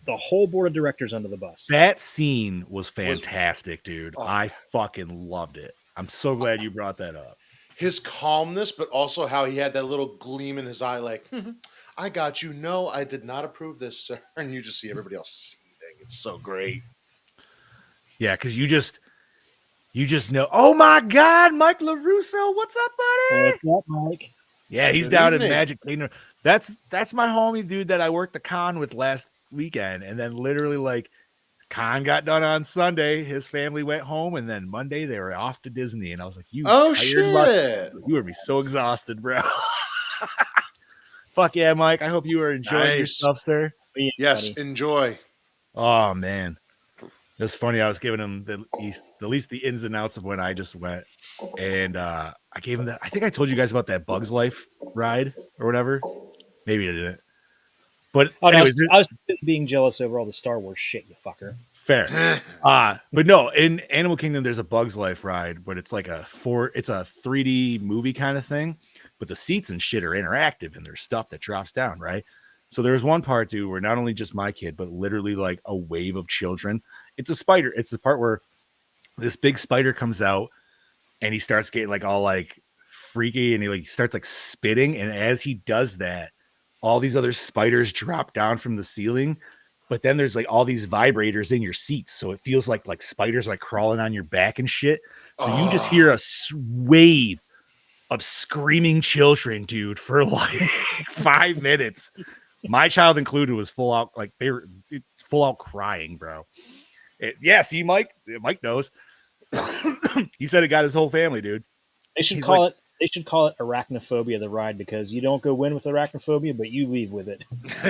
the whole board of directors under the bus. that scene was fantastic, dude. Oh. I fucking loved it. I'm so glad you brought that up. his calmness, but also how he had that little gleam in his eye, like, I got you. No, I did not approve this, sir. And you just see everybody else seething. It's so great. Yeah, because you just know. Oh my God, Mike LaRusso, what's up, buddy? What's up, Mike? Yeah, he's Good down evening. in Magic Kingdom. That's my homie, dude, that I worked the con with last weekend, and then literally like con got done on Sunday. His family went home, and then Monday they were off to Disney. And I was like, "You Oh, tired much? shit. You would be so exhausted, bro." Fuck yeah, Mike. I hope you are enjoying Nice. yourself, sir. Yes, Buddy. enjoy. Oh man, it's funny. I was giving him at least the ins and outs of when I just went, and I gave him that. I think I told you guys about that Bugs Life ride or whatever. Maybe I didn't. But Oh, no, anyways, I was busy being jealous over all the Star Wars shit, you fucker. fair. But no, in Animal Kingdom, there's a Bugs Life ride, but it's like it's a 3D movie kind of thing. But the seats and shit are interactive, and there's stuff that drops down, right? So there's one part, dude, where not only just my kid, but literally like a wave of children. It's a spider. It's the part where this big spider comes out, and he starts getting like all like freaky, and he like starts like spitting. And as he does that, all these other spiders drop down from the ceiling. But then there's like all these vibrators in your seats, so it feels like spiders like crawling on your back and shit. So you just hear a wave of screaming children, dude, for like 5 minutes. My child included was full out, like they were full out crying, bro. See, Mike knows. He said it got his whole family, dude. They should He's call They should call it Arachnophobia, the ride, because you don't go in with arachnophobia, but you leave with it.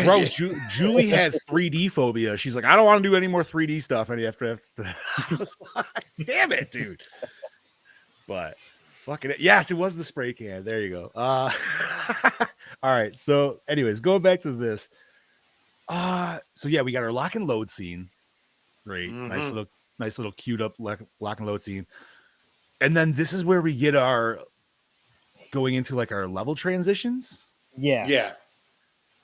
Bro, Yeah. Julie had 3D phobia. She's like, I don't want to do any more 3D stuff. And after I was like, damn it, dude. But fucking it. Yes, it was the spray can. There you go. All right. So, anyways, going back to this. So yeah, we got our lock and load scene. Great. Mhm. Nice little queued up lock and load scene. And then this is where we get our going into like our level transitions. Yeah. Yeah.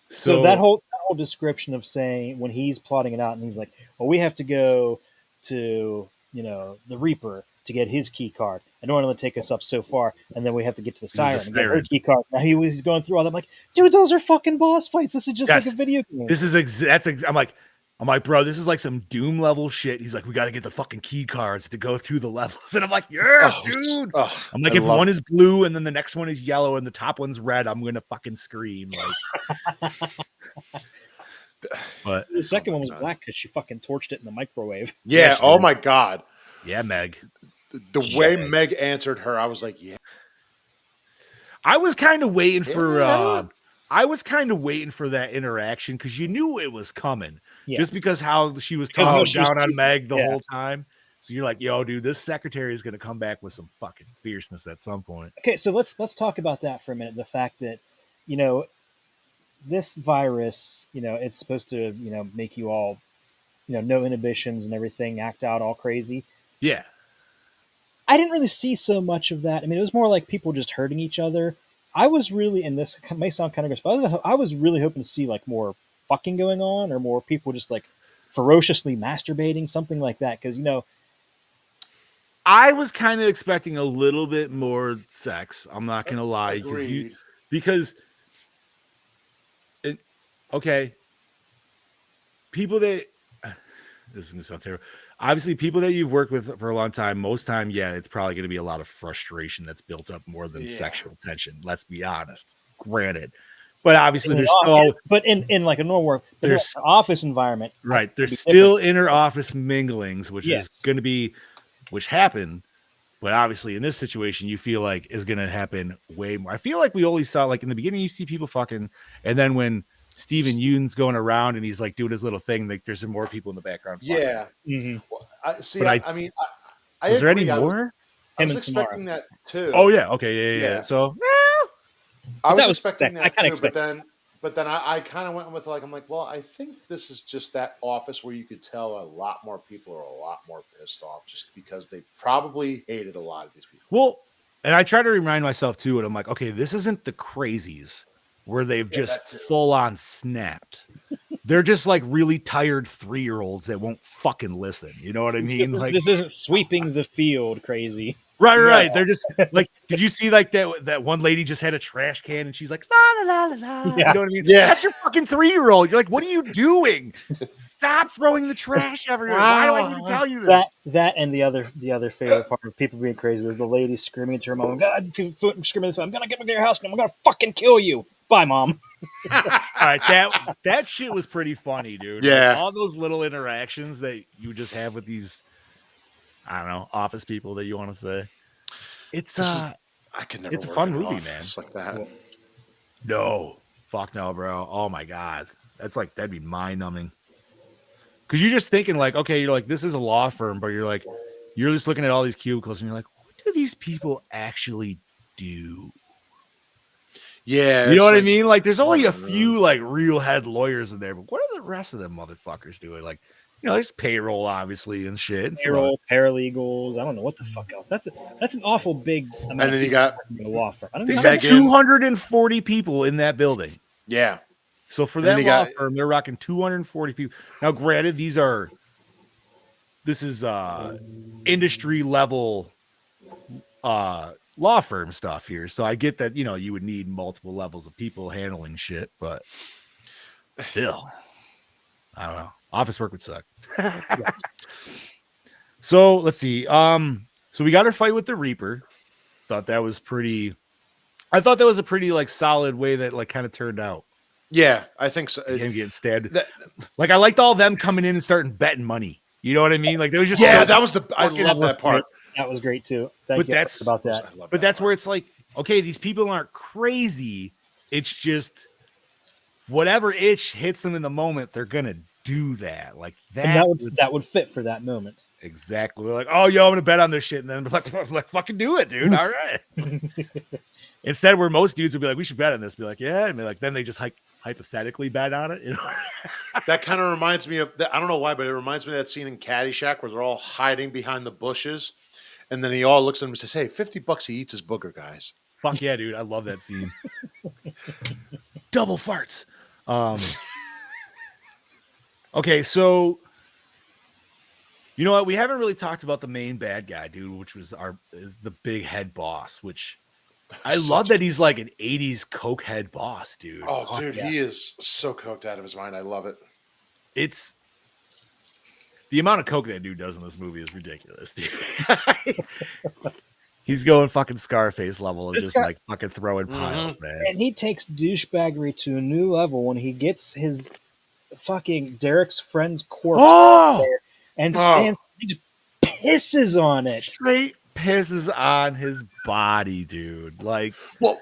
So that whole description of saying when he's plotting it out and he's like, well, we have to go to, the Reaper to get his key card. I don't want to take us up so far. And then we have to get to the Siren and get her key card. Now he's going through all that. I'm like, dude, those are fucking boss fights. This is just like a video game. This is I'm like, bro, this is like some Doom level shit. He's like, we got to get the fucking key cards to go through the levels. And I'm like, yes, dude. I'm like, if one is blue and then the next one is yellow and the top one's red, I'm going to fucking scream. Like, but the second one was black because she fucking torched it in the microwave. Yeah. Oh my God. Yeah, Meg. The way Meg answered her, I was like, yeah. I was kind of waiting for that interaction because you knew it was coming. Yeah. Just because how she was talking down on Meg the whole time. So you're like, yo, dude, this secretary is going to come back with some fucking fierceness at some point. Okay, so let's talk about that for a minute. The fact that, this virus, it's supposed to, make you all, no inhibitions and everything, act out all crazy. Yeah. I didn't really see so much of that. I mean, it was more like people just hurting each other. I was really, and this may sound kind of gross, but I was really hoping to see like more fucking going on or more people just like ferociously masturbating, something like that. Because, I was kind of expecting a little bit more sex. I'm not going to lie. Because people that, this is going to sound terrible. Obviously, people that you've worked with for a long time, most time, yeah, it's probably going to be a lot of frustration that's built up more than sexual tension. Let's be honest. Granted. But obviously, there's still... But in like a normal work, there's an office environment. Right. There's still inter-office minglings, which is going to be... Which happen. But obviously, in this situation, you feel like is going to happen way more. I feel like we only saw, like, in the beginning, you see people fucking... And then when Steven Yeun's going around and he's, like, doing his little thing, like, there's some more people in the background. Yeah. Mm-hmm. Well, I mean... Was there any more? I was expecting that, too. Oh, yeah. Okay, yeah. So... I was expecting that too, but then I kind of went with like, I'm like, well, I think this is just that office where you could tell a lot more people are a lot more pissed off just because they probably hated a lot of these people. Well, and I try to remind myself too, and I'm like, okay, this isn't the crazies where they've just full on snapped. They're just like really tired 3-year-olds that won't fucking listen. You know what I mean? This isn't sweeping the field crazy. Right. They're just like, did you see like that one lady just had a trash can and she's like, la, la, la, la, la. Yeah. You know what I mean? Yeah. That's your fucking 3-year-old. You're like, what are you doing? Stop throwing the trash everywhere. Why do I need to tell you this? That and the other favorite part of people being crazy was the lady screaming to her mom, God, screaming this way, I'm going to get into your house and I'm going to fucking kill you. Bye, Mom. All right, that shit was pretty funny, dude. Yeah. Like, all those little interactions that you just have with these, I don't know, office people that you want to say. It's I could never. It's a fun movie, man. It's like that. No, fuck no, bro. Oh my god, that'd be mind numbing. Because you're just thinking like, okay, you're like, this is a law firm, but you're just looking at all these cubicles and you're like, what do these people actually do? Yeah, you know what I mean? Like, there's only a few like real head lawyers in there, but what are the rest of them motherfuckers doing? Like, there's payroll obviously and shit. Payroll, paralegals. I don't know what the fuck else. That's an awful big amount. And then you got a law firm. They said 240 people in that building. Yeah. So for that law firm, they're rocking 240 people. Now, granted, this is industry level law firm stuff here. So I get that, you would need multiple levels of people handling shit, but still, I don't know. Office work would suck. So let's see. So we got our fight with the Reaper. I thought that was a pretty like solid way that like kind of turned out. Yeah, I think so. Him getting stabbed. Like I liked all them coming in and starting betting money. You know what I mean? Like there was just I love that part. That was great too. That's where it's like okay, these people aren't crazy. It's just whatever itch hits them in the moment, they're gonna do that. Like And that. that would fit for that moment. Exactly. We're like, oh, yo, I'm gonna bet on this shit, and then like fucking do it, dude. All right. Instead, where most dudes would be like, we should bet on this. Be like, yeah, and be like, then they just hypothetically bet on it. You know. That kind of reminds me of that. I don't know why, but it reminds me of that scene in Caddyshack where they're all hiding behind the bushes, and then he all looks at him and says, "Hey, $50 he eats his booger, guys." Fuck yeah, dude. I love that scene. Double farts. Okay, so you know what? We haven't really talked about the main bad guy, dude, which is the big head boss, which I love that he's like an 80s coke head boss, dude. Oh, Fuck dude, yeah. he is so coked out of his mind. I love it. It's the amount of coke that dude does in this movie is ridiculous, dude. He's going fucking Scarface level and just like fucking throwing piles, man. And he takes douchebaggery to a new level when he gets his fucking Derek's friend's corpse there and stands and just pisses on it. Straight pisses on his body, dude. Like, well,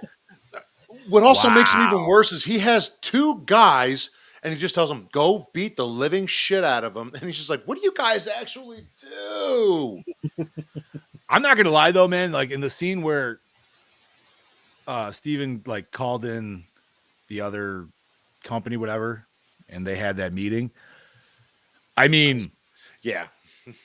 what also makes him even worse is he has two guys and he just tells them, go beat the living shit out of them. And he's just like, what do you guys actually do? I'm not gonna lie though, man. Like in the scene where Steven like called in the other company, whatever, and they had that meeting. I mean, yeah.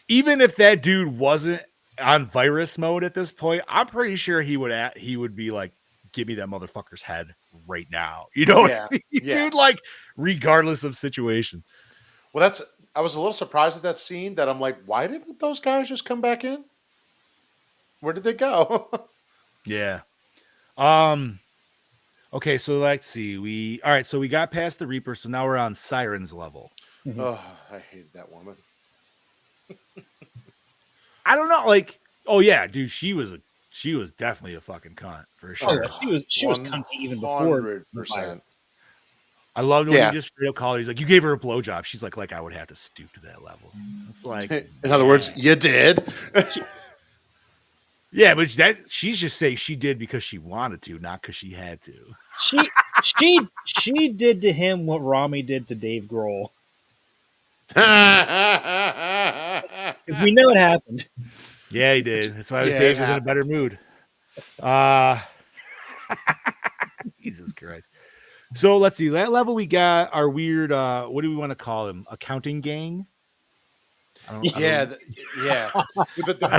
Even if that dude wasn't on virus mode at this point, I'm pretty sure he would be like, give me that motherfucker's head right now. You know what I mean? Dude, like, regardless of situation. Well, I was a little surprised at that scene that I'm like, why didn't those guys just come back in? Where did they go? Yeah. Okay, so let's see. All right, so we got past the Reaper, so now we're on Siren's level. Oh, I hate that woman. I don't know, like, oh yeah, dude, she was definitely a fucking cunt for sure. Oh, she was cunty even before. 100%. I loved when he just straight up called her. He's like, you gave her a blowjob. She's like I would have to stoop to that level. It's like, in other words, you did. Yeah, but she's just saying she did because she wanted to, not because she had to. She did to him what Rami did to Dave Grohl. Because we know it happened. Yeah, he did. That's why Dave was in a better mood. Jesus Christ. So let's see. That level we got our weird, what do we want to call him? Accounting gang? I don't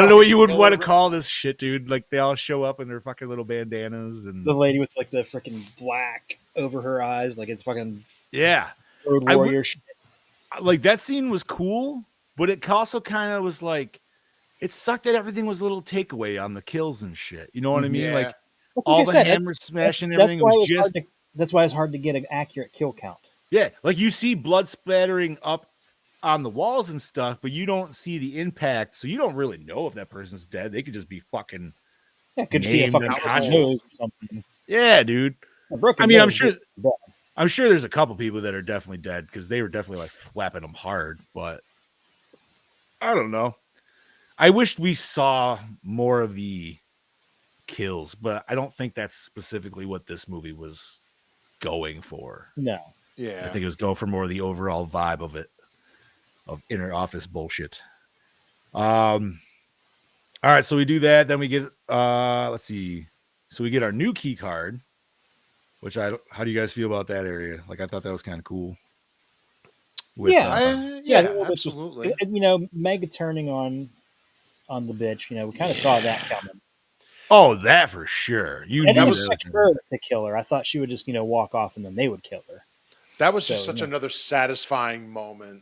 know what you would want to call this shit, dude. Like they all show up in their fucking little bandanas and the lady with like the freaking black over her eyes, like it's fucking Road Warrior shit. Like that scene was cool, but it also kind of was like it sucked that everything was a little takeaway on the kills and shit. You know what I mean? Yeah. Like all the hammer smashing and everything was just. That's why it's hard to get an accurate kill count. Yeah, like you see blood splattering up on the walls and stuff, but you don't see the impact, so you don't really know if that person's dead. They could just be fucking could be a fucking nose or something. Yeah, dude. I mean, I'm sure there's a couple people that are definitely dead because they were definitely like flapping them hard, but I don't know. I wish we saw more of the kills, but I don't think that's specifically what this movie was going for. No. Yeah. I think it was going for more of the overall vibe of it. Of inner office bullshit. All right, so we do that. Then we get let's see. So we get our new key card, which how do you guys feel about that area? Like I thought that was kind of cool. With, absolutely. You know, Mega turning on the bitch. You know, we kind of saw that coming. Oh, that for sure. You knew was her to kill her. I thought she would just walk off and then they would kill her. That was just such another satisfying moment.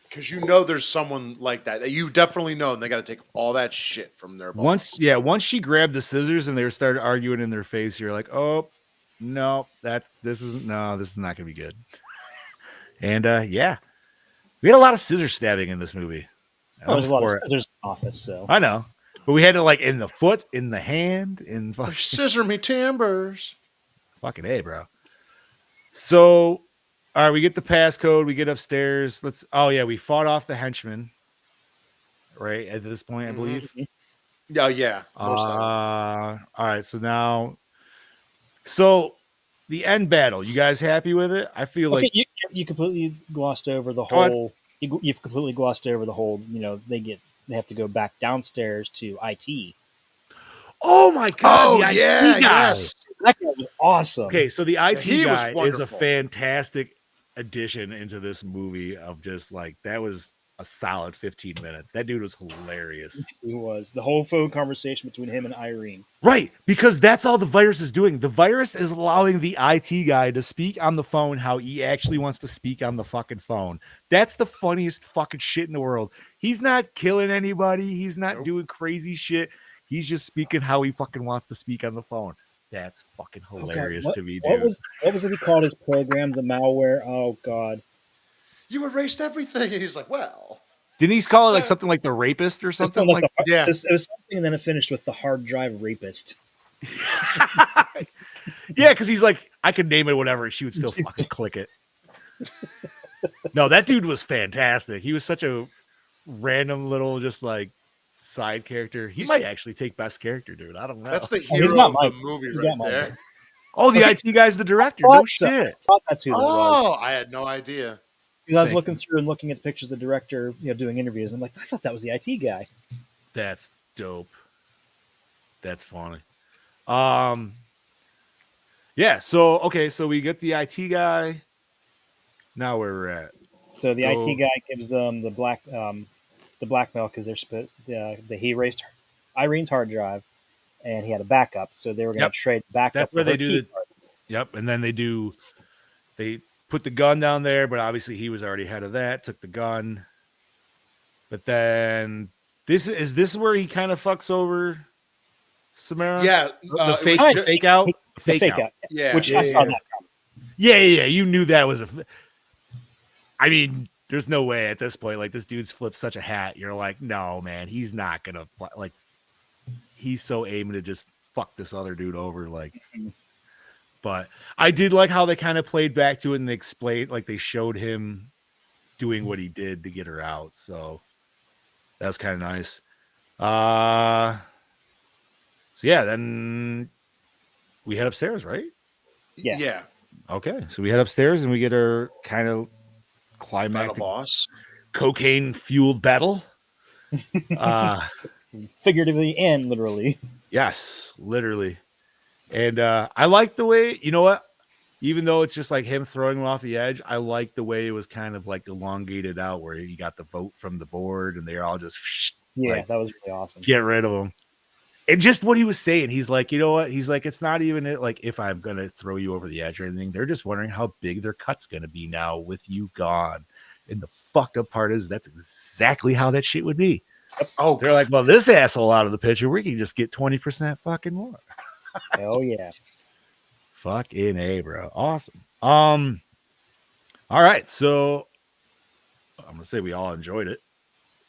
Because you know there's someone like that you definitely know, and they got to take all that shit from their boss. Once she grabbed the scissors and they started arguing in their face, you're like, oh no, this is not gonna be good. And we had a lot of scissor stabbing in this movie. There's a lot of scissors in the office, so I know, but we had it like in the foot, in the hand, in scissor me timbers. Fucking A, bro. So. All right, we get the passcode. We get upstairs. We fought off the henchman, right? At this point, I believe. Yeah. Most of them. All right. So the end battle, you guys happy with it? I feel Okay, like you completely glossed over the Go ahead. whole. You've completely glossed over the whole. They have to go back downstairs to IT. oh my god, Oh the yeah, IT guy. yes. That guy was awesome. Okay, so the IT he was guy is a wonderful. fantastic addition into this movie of just like that was a solid 15 minutes. That dude was hilarious. He was the whole phone conversation between him and Irene. Right, because that's all the virus is doing. The virus is allowing the IT guy to speak on the phone how he actually wants to speak on the fucking phone. That's the funniest fucking shit in the world. He's not killing anybody. He's not doing crazy shit. He's just speaking how he fucking wants to speak on the phone. That's fucking hilarious to me, dude. What was it he called his program? The malware? Oh, God. You erased everything. And he's like, well. Didn't he call it like something like the rapist or something like? Yeah. It was something, and then it finished with the hard drive rapist. Yeah, because he's like, I could name it whatever, and she would still fucking click it. No, that dude was fantastic. He was such a random little, just like side character. He might actually take best character, dude. I don't know. That's the he's hero not of my- the movie he's right not my there. pick. Oh, the IT guy's the director. I No thought so. shit. I thought that's who that was. Oh, I had no idea. Because I was Thank looking through and looking at pictures of the director, doing interviews. And I'm like, I thought that was the IT guy. That's dope. That's funny. Yeah. So we get the IT guy. Now where we're at. So the Oh. IT guy gives them the blackmail because he erased Irene's hard drive, and he had a backup. So they were going to Yep. trade the backup. That's where for they her do key the- card. Yep. And then they put the gun down there, but obviously he was already ahead of that, took the gun. But then this where he kind of fucks over Samara? Yeah. The it fake, was ju- fake out? The Fake fake out. out. Yeah. Which Yeah, I saw yeah. that. Yeah. You knew that was I mean, there's no way at this point, like this dude's flipped such a hat. You're like, no, man, he's not gonna like. He's so aiming to just fuck this other dude over, like. But I did like how they kind of played back to it and they explained, like they showed him doing what he did to get her out. So that was kind of nice. So yeah, then we head upstairs, right? Yeah. Okay, so we head upstairs and we get our kind of Final climactic boss. cocaine fueled battle. Figuratively and literally. Yes, literally. And I like the way, you know what? Even though it's just like him throwing him off the edge, I like the way it was kind of like elongated out where you got the vote from the board and they're all just Yeah, like, that was really awesome. get rid of him. And just what he was saying, he's like, you know what? He's like, it's not even like if I'm going to throw you over the edge or anything. They're just wondering how big their cut's going to be now with you gone. And the fucked up part is that's exactly how that shit would be. Oh, They're like, well, this asshole out of the picture, we can just get 20% fucking more. Hell yeah. Fucking A, bro. Awesome. All right. So I'm going to say we all enjoyed it.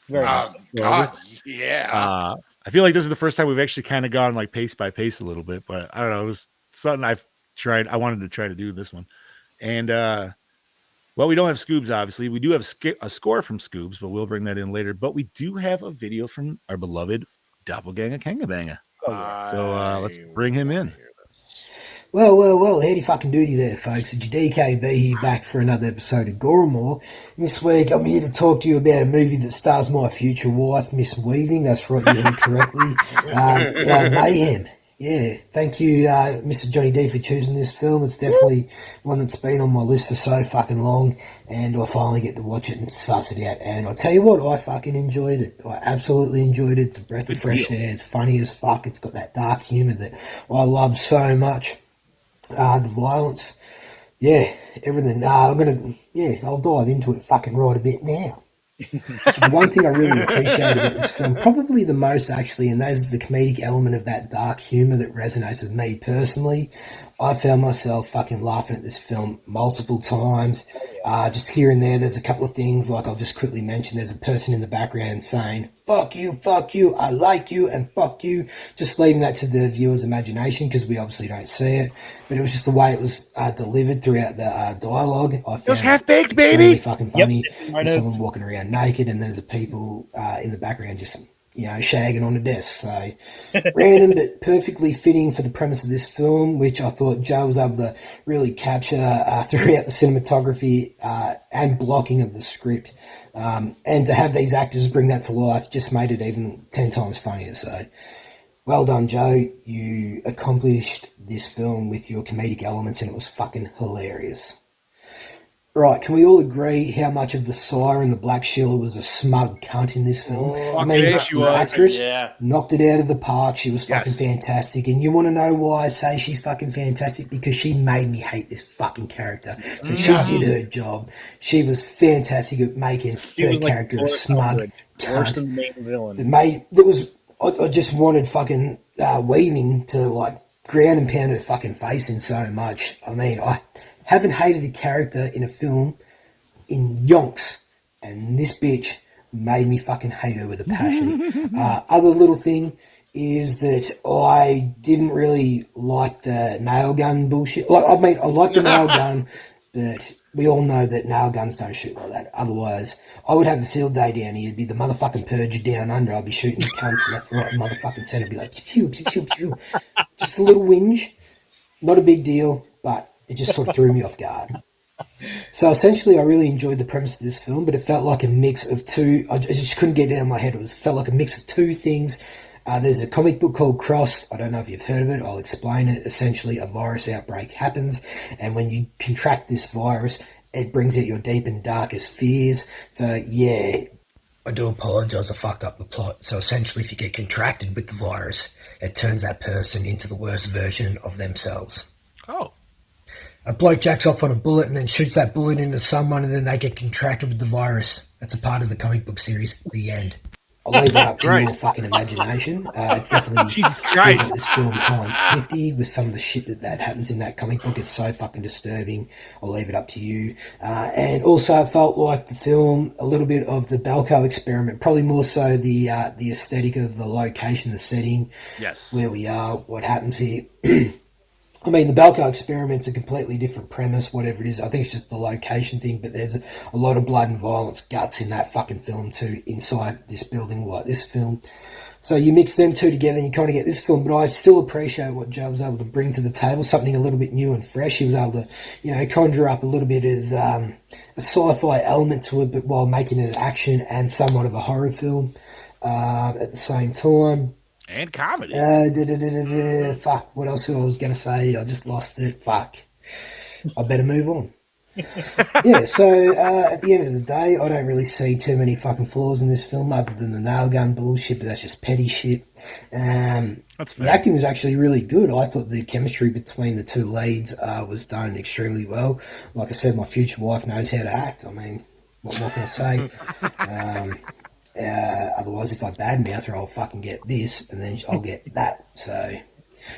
Very nice. God, yeah. I feel like this is the first time we've actually kind of gone like pace by pace a little bit, but I don't know. It was something I wanted to try to do this one. And, well, we don't have Scoobs, obviously. We do have a score from Scoobs, but we'll bring that in later. But we do have a video from our beloved Doppelganger Kangabanga. So let's bring him in. Well, howdy fucking doody there, folks. It's your DKB here back for another episode of Gore. This week I'm here to talk to you about a movie that stars my future wife, Miss Weaving. That's right, you heard correctly. Mayhem. Yeah, thank you, Mr. Johnny D, for choosing this film. It's definitely one that's been on my list for so fucking long, and I finally get to watch it and suss it out. And I'll tell you what, I fucking enjoyed it. I absolutely enjoyed it. It's a breath of fresh air. It's funny as fuck. It's got that dark humour that I love so much. The violence, yeah, everything. I'll dive into it fucking right a bit now. So the one thing I really appreciate about this film, probably the most actually, and that is the comedic element of that dark humour that resonates with me personally. I found myself fucking laughing at this film multiple times. Just here and there, there's a couple of things, like I'll just quickly mention, there's a person in the background saying, fuck you, I like you, and fuck you. Just leaving that to the viewer's imagination, because we obviously don't see it. But it was just the way it was delivered throughout the dialogue. I found It was half-baked, really baby. fucking funny. I There's know. someone walking around naked, and there's people in the background just, shagging on a desk. So random but perfectly fitting for the premise of this film, which I thought Joe was able to really capture throughout the cinematography and blocking of the script. And to have these actors bring that to life just made it even 10 times funnier. So well done, Joe. You accomplished this film with your comedic elements and it was fucking hilarious. Right, can we all agree how much of the sire and the Black Sheila was a smug cunt in this film? I mean, yeah, she the was. actress Yeah. knocked it out of the park. She was fucking Yes. fantastic. And you want to know why I say she's fucking fantastic? Because she made me hate this fucking character. So she did her job. She was fantastic at making She her was like character a Boris smug Umbridge, worse cunt. than the main villain. I just wanted fucking Weaving to like ground and pound her fucking face in so much. I mean, I haven't hated a character in a film in yonks, and this bitch made me fucking hate her with a passion. Other little thing is that I didn't really like the nail gun bullshit. I like the nail gun, but we all know that nail guns don't shoot like that. Otherwise, I would have a field day down here. It'd be the motherfucking purge down under. I'd be shooting cunts left, right, motherfucking centre. Be like, pew, pew, pew, pew. Just a little whinge. Not a big deal, but it just sort of threw me off guard. So essentially, I really enjoyed the premise of this film, but it felt like a mix of two. I just couldn't get it out of my head. Felt like a mix of two things. There's a comic book called Crossed. I don't know if you've heard of it. I'll explain it. Essentially, a virus outbreak happens, and when you contract this virus, it brings out your deep and darkest fears. So, yeah, I do apologise. I fucked up the plot. So essentially, if you get contracted with the virus, it turns that person into the worst version of themselves. Oh. A bloke jacks off on a bullet and then shoots that bullet into someone and then they get contracted with the virus. That's a part of the comic book series. The end. I'll leave that up to your fucking imagination. It's definitely Jesus Christ. this film times 50 with some of the shit that happens in that comic book. It's so fucking disturbing. I'll leave it up to you. And also I felt like the film, a little bit of the Belko experiment, probably more so the aesthetic of the location, the setting, Yes. where we are, what happens here. I mean, the Balco experiment's a completely different premise, whatever it is. I think it's just the location thing, but there's a lot of blood and violence, guts in that fucking film too, inside this building like this film. So you mix them two together and you kind of get this film, but I still appreciate what Joe was able to bring to the table, something a little bit new and fresh. He was able to, conjure up a little bit of a sci-fi element to it, but while making it an action and somewhat of a horror film at the same time. And comedy. Fuck, what else I was going to say? I just lost it. Fuck. I better move on. Yeah, so at the end of the day, I don't really see too many fucking flaws in this film other than the nail gun bullshit, but that's just petty shit. That's the acting was actually really good. I thought the chemistry between the two leads was done extremely well. Like I said, my future wife knows how to act. I mean, what more can I say? Otherwise, if I badmouth her, I'll fucking get this, and then I'll get that. So,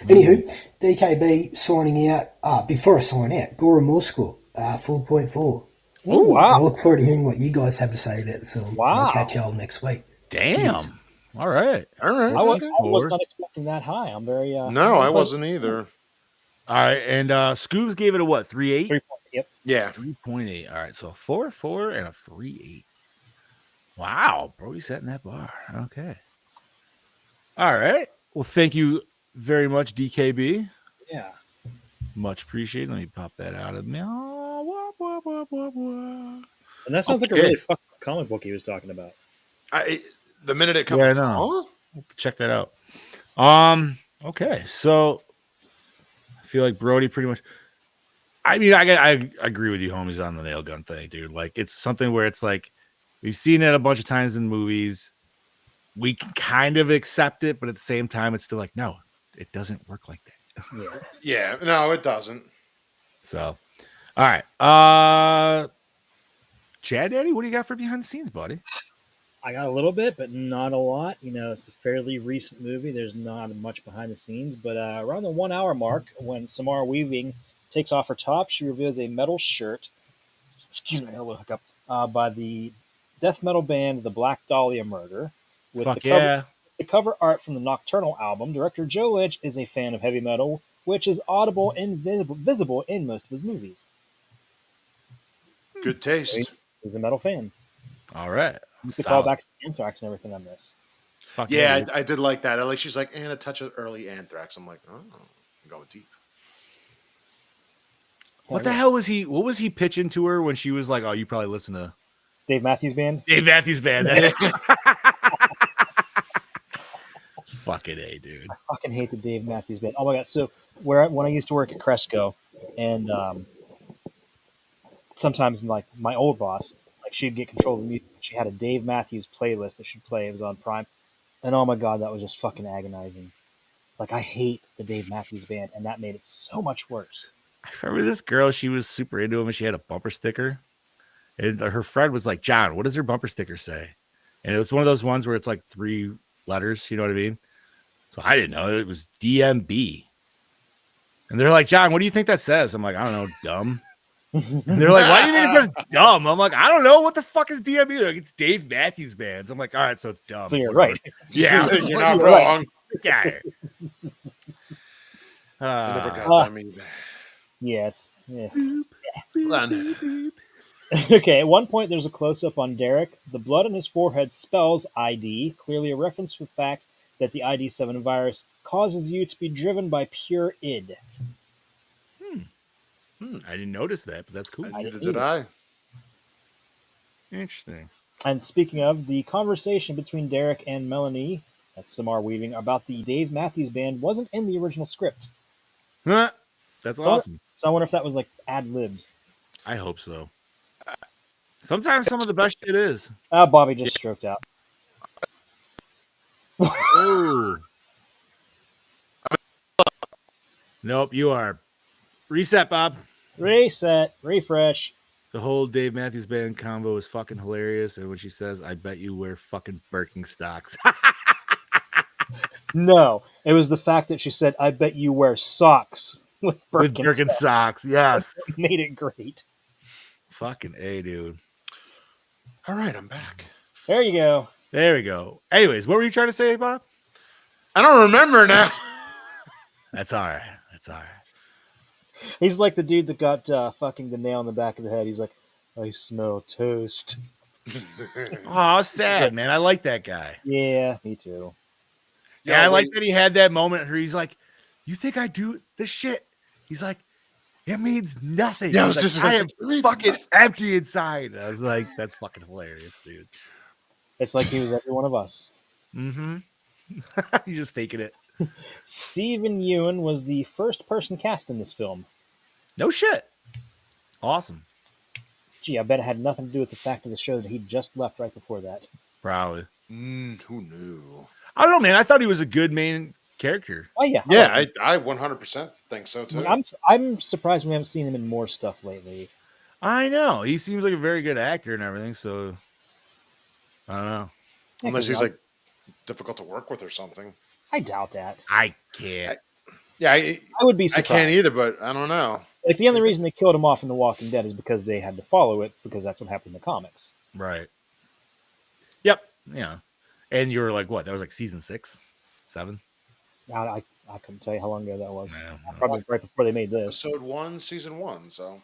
anywho, DKB signing out. Before I sign out, Gore More score, 4.4. Oh, wow. I look forward to hearing what you guys have to say about the film. Wow. I'll catch y'all next week. Damn. Cheers. All right. All right. I was Four. not expecting that high. I'm very No, I wasn't either. All right. And Scoobs gave it a what? 3.8? 3 point. Yep. Yeah. 3.8. All right. So a 4.4 and a 3.8. Wow. Brody's setting that bar. Okay. All right. Well, thank you very much, DKB. Yeah. Much appreciated. Let me pop that out of me. And that sounds like a Okay. really fucked up comic book he was talking about. The minute it comes, Yeah, I know. Check that out. Okay, so I feel like Brody pretty much. I mean, I agree with you, homies, on the nail gun thing, dude. Like, it's something where it's like we've seen it a bunch of times in movies. We can kind of accept it, but at the same time, it's still like, no, it doesn't work like that. Yeah, no, it doesn't. So, all right, Chad Daddy, what do you got for behind the scenes, buddy? I got a little bit, but not a lot. It's a fairly recent movie. There's not much behind the scenes, but around the 1 hour mark, when Samara Weaving takes off her top, she reveals a metal shirt. Excuse me, I got a little hiccup. By the death metal band The Black Dahlia Murder. With Fuck the cover art from the Nocturnal album. Director Joe Lynch is a fan of heavy metal, which is audible and visible in most of his movies. Good taste. He's a metal fan. All right, You could call back to Anthrax and everything on this. Fucking Yeah, A. I did like that. Like she's like, and a touch of early anthrax. I'm like, oh, I'm going deep. What the hell was he? What was he pitching to her when she was like, "Oh, you probably listen to Dave Matthews Band. Dave Matthews Band." Fucking A, dude. I fucking hate the Dave Matthews Band. Oh my god! So when I used to work at Cresco, and sometimes like my old boss, like she'd get control of the music. She had a Dave Matthews playlist that she'd play. It was on Prime, and oh my god, that was just fucking agonizing. Like I hate the Dave Matthews Band, and that made it so much worse. I remember this girl. She was super into him, and she had a bumper sticker. And her friend was like, "John, what does her bumper sticker say?" And it was one of those ones where it's like 3 letters. You know what I mean? So I didn't know it was DMB. And they're like, "John, what do you think that says?" I'm like, "I don't know, dumb." And they're like, "Why do you think it says dumb?" I'm like, "I don't know. What the fuck is DMB?" They're like, "It's Dave Matthews Bands." I'm like, "All right, so it's dumb." So you're right. Yeah, You're not wrong. Yeah. I never got them either. Yeah, it's yeah. Len. Okay, at one point there's a close-up on Derek. The blood on his forehead spells ID, clearly a reference to the fact that the ID7 virus causes you to be driven by pure id. I didn't notice that, but that's cool. Neither did I. Interesting. And speaking of, the conversation between Derek and Melanie, that's Samar Weaving, about the Dave Matthews Band wasn't in the original script. Huh? That's awesome. So I wonder if that was like ad-libbed. I hope so. Sometimes some of the best shit is. Bobby just stroked out. Oh. Nope, you are. Reset, Bob. Reset, refresh. The whole Dave Matthews Band combo is fucking hilarious. And when she says, "I bet you wear fucking Birkenstocks." No, it was the fact that she said, "I bet you wear socks with With Birkenstocks." Birkenstocks, yes. Made it great. Fucking A, dude. All right, I'm back. There you go. There we go. Anyways, what were you trying to say, Bob? I don't remember now. That's all right. That's all right. He's like the dude that got fucking the nail in the back of the head. He's like, "I smell toast." Oh, sad, man. I like that guy. Yeah, me too. Yeah, I like that he had that moment where he's like, "You think I do this shit?" He's like, "It means nothing." Yeah, I He's was like, just I am fucking empty inside. I was like, "That's fucking hilarious, dude." It's like he was every one of us. Mm-hmm. He's just faking it. Stephen Ewan was the first person cast in this film. No shit. Awesome. Gee, I bet it had nothing to do with the fact of the show that he just left right before that. Probably. Who knew? I don't know, man. I thought he was a good main character. Oh yeah, Yeah, I 100% think so too. I'm surprised we haven't seen him in more stuff lately. I know. He seems like a very good actor and everything, so I don't know. Unless he's like difficult to work with or something. I doubt that. I can't. Yeah, I would be I surprised. can't either, but I don't know. Like the only reason they killed him off in The Walking Dead is because they had to follow it because that's what happened in the comics. Right. Yep. Yeah. And you were like, what? That was like season 6, 7? I couldn't tell you how long ago that was. Yeah. Probably right before they made this. Episode 1, season 1. So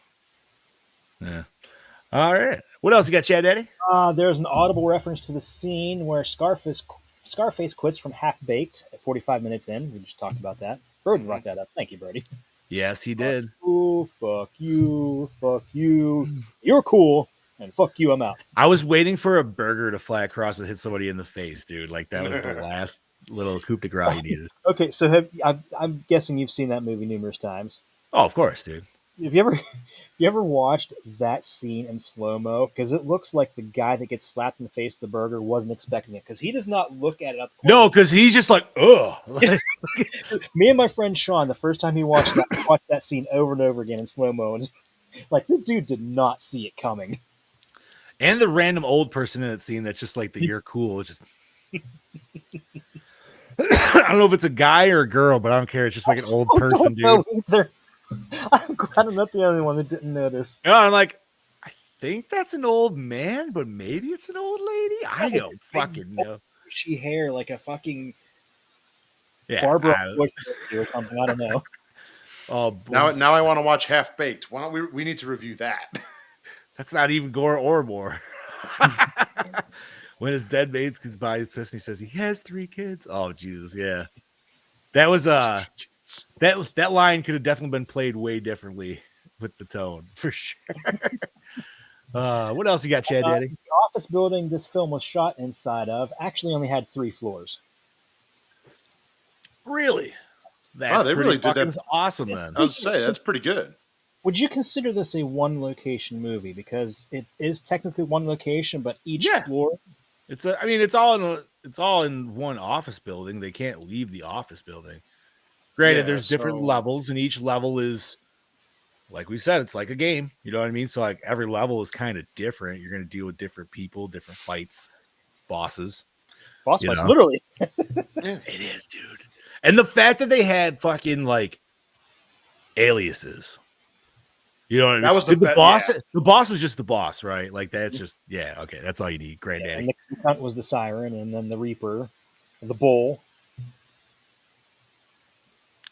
Yeah. All right. What else you got, Chad Daddy? There's an audible reference to the scene where Scarface quits from Half Baked at 45 minutes in. We just talked about that. Brody brought that up. Thank you, Brody. Yes, he did. Fuck you. You're cool. And fuck you, I'm out. I was waiting for a burger to fly across and hit somebody in the face, dude. Like that was the last little coup de grace you needed. Okay, so I'm guessing you've seen that movie numerous times. Oh, of course, dude. Have you ever watched that scene in slow-mo? Because it looks like the guy that gets slapped in the face with the burger wasn't expecting it. Because he does not look at it out the corner. No, because he's just like, ugh. Me and my friend Sean, the first time he watched that scene over and over again in slow-mo, and like, this dude did not see it coming. And the random old person in that scene that's just like the "you're cool." It's just I don't know if it's a guy or a girl, but I don't care. It's just like an old person, dude. I'm glad I'm not the only one that didn't notice. No, I'm like, I think that's an old man, but maybe it's an old lady. I don't fucking know. Bushy hair like a fucking Yeah, Barbara Bush or something. I don't know. Oh, boy. now I want to watch Half Baked. Why don't we need to review that? That's not even Gore or more. When his dead mates comes by, he's pissed and he says he has 3 kids. Oh Jesus, yeah. That was that line could have definitely been played way differently with the tone for sure. What else you got, Chad Daddy? The office building this film was shot inside of actually only had 3 floors. Really? That's they pretty really did that. awesome then. I was say that's pretty good. Would you consider this a one location movie? Because it is technically one location, but each Yeah. floor. It's all in one office building. They can't leave the office building. Granted, Yeah, there's different so- levels, and each level is, like we said, it's like a game. You know what I mean? So like every level is kind of different. You're going to deal with different people, different fights, bosses. Boss You fights, know. literally. Yeah. It is, dude. And the fact that they had fucking like aliases. You know what I mean? That was the the be- boss. yeah. The boss was just the boss, right? Like that's just okay. That's all you need, granddaddy. And the cunt was the siren, and then the reaper, the bull.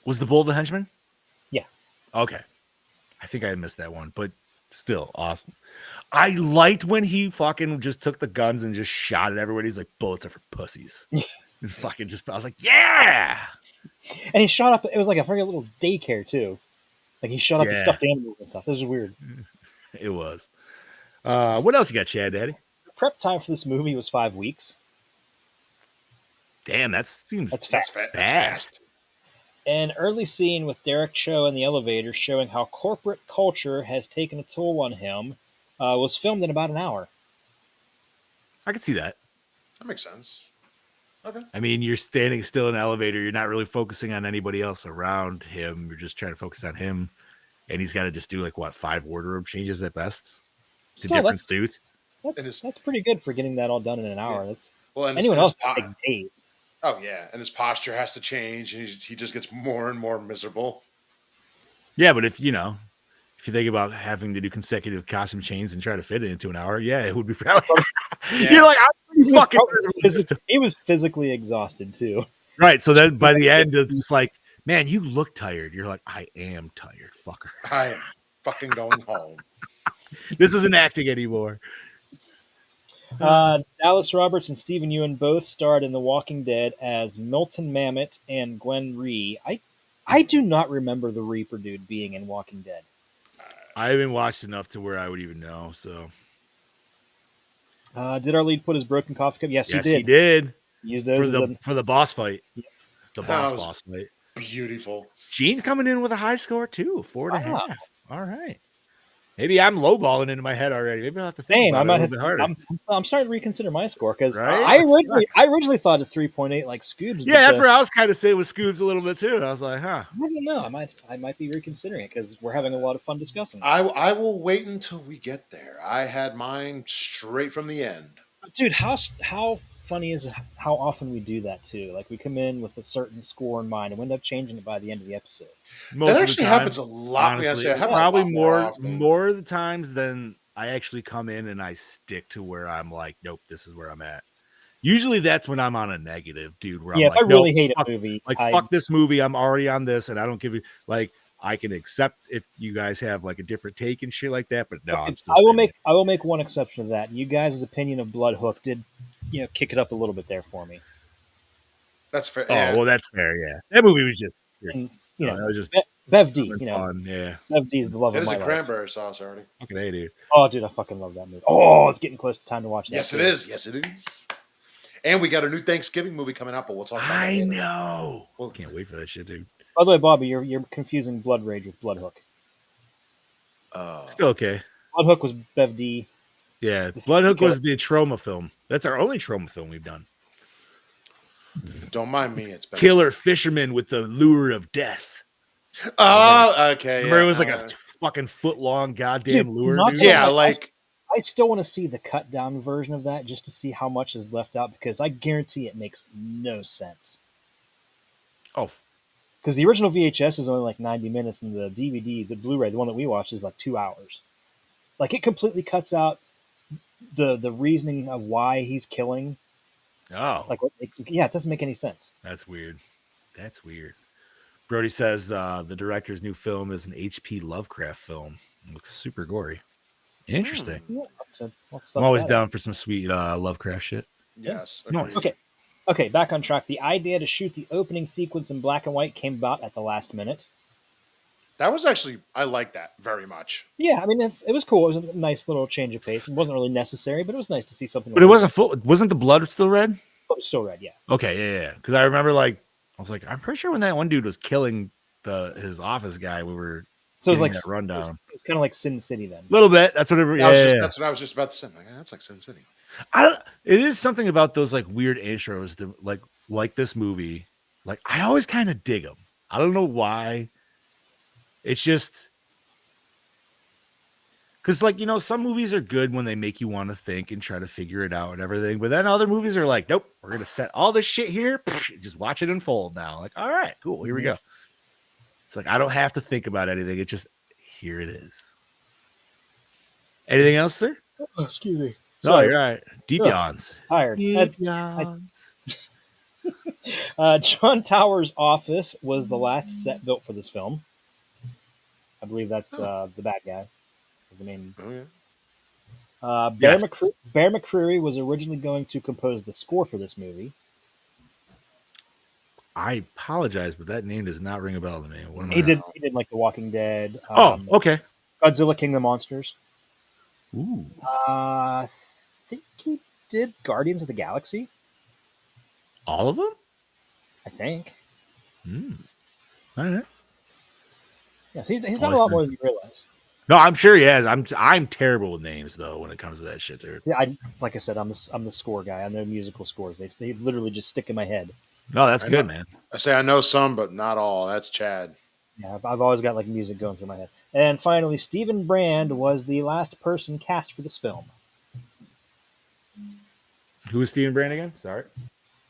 Was the bull the henchman? Yeah. Okay. I think I missed that one, but still awesome. I liked when he fucking just took the guns and just shot at everybody. He's like, bullets are for pussies. And fucking just, I was like, yeah. And he shot up. It was like a very little daycare too. Like he shot up the Yeah. stuffed animals and stuff. This is weird. It was. What else you got, Chad Daddy? The prep time for this movie was 5 weeks. Damn, that seems That's That's fast. fast. An early scene with Derek Cho in the elevator showing how corporate culture has taken a toll on him was filmed in about an hour. I can see that. That makes sense. Okay. I mean, you're standing still in an elevator. You're not really focusing on anybody else around him. You're just trying to focus on him. And he's got to just do like, what, 5 wardrobe changes at best? To Still, different suits? That's pretty good for getting that all done in an hour. Yeah. That's Well, and anyone his else would take days. Oh yeah, and his posture has to change, and he just gets more and more miserable. Yeah, but if you think about having to do consecutive costume changes and try to fit it into an hour, yeah, it would be probably. Yeah. You're like, I'm pretty fucking He was physically exhausted too. right. So then by the end, it's just like, man, you look tired. You're like, I am tired, fucker. I am fucking going home. This isn't acting anymore. Dallas Roberts and Stephen Ewan both starred in The Walking Dead as Milton Mamet and Gwen Rhee. I do not remember the Reaper dude being in Walking Dead. I haven't watched enough to where I would even know. So Did our lead put his broken coffee cup? Yes, yes, he did. he did Use those for the boss fight. The That was- boss fight. Beautiful. Gene coming in with a high score too, 4.5. Wow. All right. Maybe I'm lowballing into my head already. Maybe I'll have to think Same. I about it might a have. little bit harder. I'm starting to reconsider my score because Right? I originally thought of 3.8 like Scoobs. Yeah, that's where I was kind of saying with Scoobs a little bit too. And I was like, huh. I don't know. I might be reconsidering it because we're having a lot of fun discussing it. I will wait until we get there. I had mine straight from the end. Dude, how funny is it how often we do that too? Like we come in with a certain score in mind and we end up changing it by the end of the episode. Most That of the actually time, happens a lot. honestly, It happens a probably lot more often. more of the times than I actually come in and I stick to where I'm like, nope, this is where I'm at. Usually that's when I'm on a negative, dude. Where Yeah, I'm if I like, really nope, hate a fuck, movie, like I- fuck this movie. I'm already on this, and I don't give you like I can accept if you guys have like a different take and shit like that. But no, I'm still. I will staying make one exception to that. You guys' opinion of Blood Hook did, kick it up a little bit there for me. That's fair. there. Yeah. Oh well, that's fair. Yeah, that movie was just. And that was just Bev D, fun. Yeah, Bev D is the love It of is my a life. cranberry sauce already. fucking hey, dude. Oh, dude, I fucking love that movie. Oh, it's getting close to time to watch that. Yes, it too. is. Yes, it is. And we got a new Thanksgiving movie coming out, but we'll talk about that I later. know. Well- Can't wait for that shit, dude. By the way, Bobby, you're confusing Blood Rage with Blood Hook. Still okay. Blood Hook was Bev D. Yeah, Blood Hook was the trauma film. That's our only trauma film we've done. Don't mind me. It's been. Killer fisherman with the lure of death. Oh, okay. Remember, it was like yeah. a fucking foot long goddamn Dude, lure. not Dude? gonna Yeah, lie, like I still want to see the cut down version of that just to see how much is left out because I guarantee it makes no sense. Oh, Because the original VHS is only like 90 minutes and the DVD, the Blu-ray, the one that we watched is like 2 hours. Like it completely cuts out the reasoning of why he's killing. oh, Like, it doesn't make any sense. that's weird. That's weird. Brody says the director's new film is an H.P. Lovecraft film. It looks super gory. Interesting. Yeah, so let's I'm always down for some sweet Lovecraft shit. Yes. Nice. Agreed. Okay, back on track. The idea to shoot the opening sequence in black and white came about at the last minute. That was actually, I like that very much. Yeah, I mean, it was cool. It was a nice little change of pace. It wasn't really necessary, but it was nice to see something. But it wasn't full. Wasn't the blood still red? But it was still red, yeah. Okay, yeah. Because I remember, like, I was like, I'm pretty sure when that one dude was killing his office guy, we were So it was getting like that rundown. It was kind of like Sin City then. A little bit. That's what. That's what I was just about to say. Like, that's like Sin City. I don't. It is something about those like weird intros to like this movie. Like I always kind of dig them. I don't know why. It's just because like some movies are good when they make you want to think and try to figure it out and everything. But then other movies are like, nope, we're gonna set all this shit here. Just watch it unfold now. Like, all right, cool, here we go. It's like I don't have to think about anything. It just here it is. Anything else, sir? Oh, excuse me. Oh, you're right. Deep yawns. Tired. Deep yawns. John Towers' office was the last set built for this film. I believe that's the bad guy. The main. Oh yeah. Bear McCreary was originally going to compose the score for this movie. I apologize, but that name does not ring a bell to me. What am He I- did like The Walking Dead. okay. Godzilla King of the Monsters. Ooh. I think he did Guardians of the Galaxy. All of them? I think. All right. Yes, he's done a lot more than you realize. No, I'm sure he has. I'm terrible with names though when it comes to that shit, dude. Yeah, like I said, I'm the score guy. I know musical scores. They literally just stick in my head. No, that's I good, know. man. I say I know some, but not all. That's Chad. Yeah, I've always got like music going through my head. And finally, Stephen Brand was the last person cast for this film. Who is Stephen Brand again? Sorry.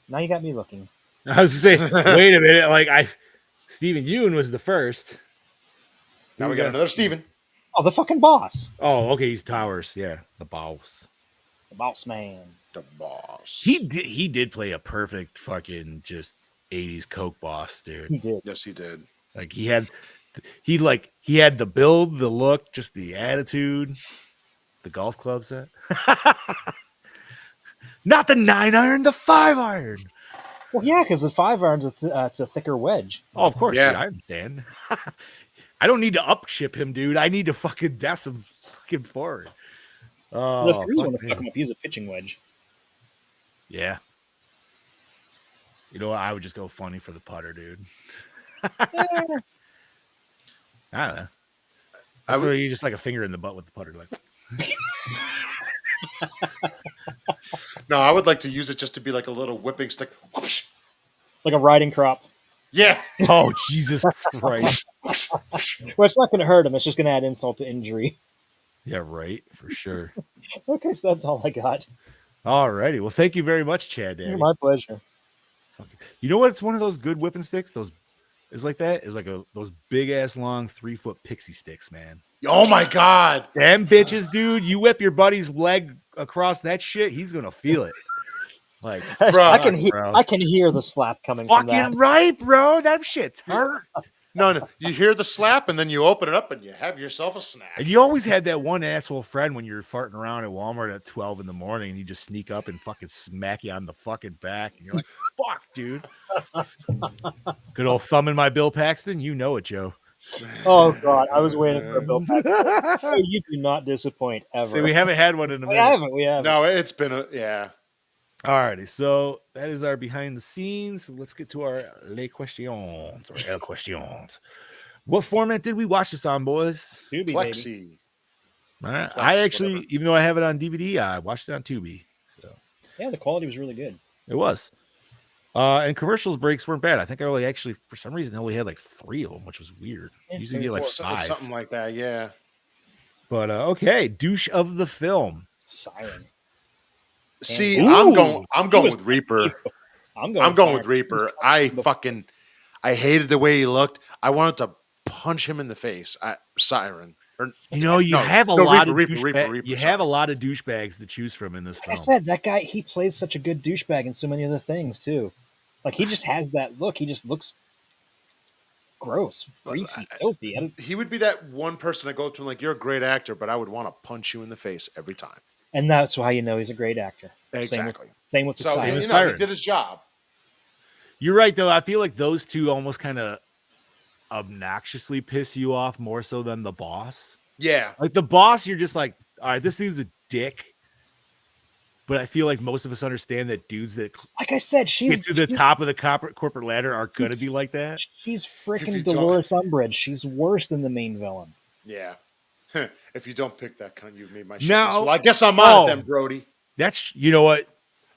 Now you got me looking. I was gonna say, wait a minute. Like Stephen Yeun was the first. Now we got another Steven. Oh, the fucking boss. Oh, okay. He's Towers. Yeah, the boss. The boss man. The boss. He did play a perfect fucking just 80s coke boss, dude. He did. Yes, he did. Like he had the build, the look, just the attitude, the golf club set. Not the 9-iron, the 5-iron. Well, yeah, because the 5-iron's it's a thicker wedge. Oh, of course, Yeah. dude, I understand. I don't need to upship him, dude. I need to fucking desk him fucking forward. Well, if Oh, you really want to fuck fuck me. him up, use a pitching wedge. Yeah. You know what? I would just go funny for the putter, dude. I don't know. That's where you just like a finger in the butt with the putter, like. No, I would like to use it just to be like a little whipping stick. Whoosh. Like a riding crop. Yeah. Oh Jesus Christ! Well, it's not going to hurt him. It's just going to add insult to injury. Yeah, right, for sure. Okay, so that's all I got. All righty. Well, thank you very much, Chad. Daddy. My pleasure. You know what? It's one of those good whipping sticks. Those is like that. Is like those big ass long 3-foot pixie sticks, man. Oh my God. Them bitches, dude. You whip your buddy's leg across that shit, he's gonna feel it. Like, Bro, I can hear the slap coming from that. fucking right, bro. That shit's hurt. No. You hear the slap and then you open it up and you have yourself a snack. And you always had that one asshole friend when you're farting around at Walmart at 12 in the morning and you just sneak up and fucking smack you on the fucking back. And you're like, fuck, dude. Good old thumb in my Bill Paxton. You know it, Joe. Oh God, I was waiting for a Bill Paxton. Oh, you do not disappoint ever. See, we haven't had one in a We minute. haven't. No, it's been yeah. Alrighty, so that is our behind the scenes. Let's get to our les questions or el questions. What format did we watch this on, boys? Tubi, baby. Plexi. All right. Plex, I actually, whatever. even though I have it on DVD, I watched it on Tubi. So Yeah, the quality was really good. it was. And commercials breaks weren't bad. I think I only actually, for some reason, only had like 3 of them, which was weird. Yeah, Usually get like maybe 5. Something like that, yeah. But okay, douche of the film. Siren. See, Ooh. I'm going with Reaper. I'm going I'm going with Siren. Reaper. I hated the way he looked. I wanted to punch him in the face. Siren. Or, You know, you no, have a no, lot Reaper, of Reaper, douchebag- Reaper, you sorry. have a lot of douchebags to choose from in this Like I film. said, that guy, he plays such a good douchebag in so many other things too. Like he just has that look. He just looks gross, greasy, filthy. he would be that one person I go up to and like, you're a great actor, but I would want to punch you in the face every time. And that's why you know he's a great actor. Exactly. Same with the So Siren. as he Siren. did his job. You're right, though. I feel like those two almost kind of obnoxiously piss you off more so than the boss. Yeah. Like the boss, you're just like, all right, this dude's a dick. But I feel like most of us understand that dudes that Like I said, get to the top of the corporate ladder are going to be like that. She's If you freaking don't- Dolores Umbridge. She's worse than the main villain. Yeah. If you don't pick that cunt, you've made my shit. Now- Well, I guess I'm on Oh. it then, Brody. That's, you know what?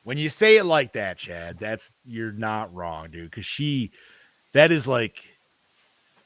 When you say it like that, Chad, you're not wrong, dude. Because that is like,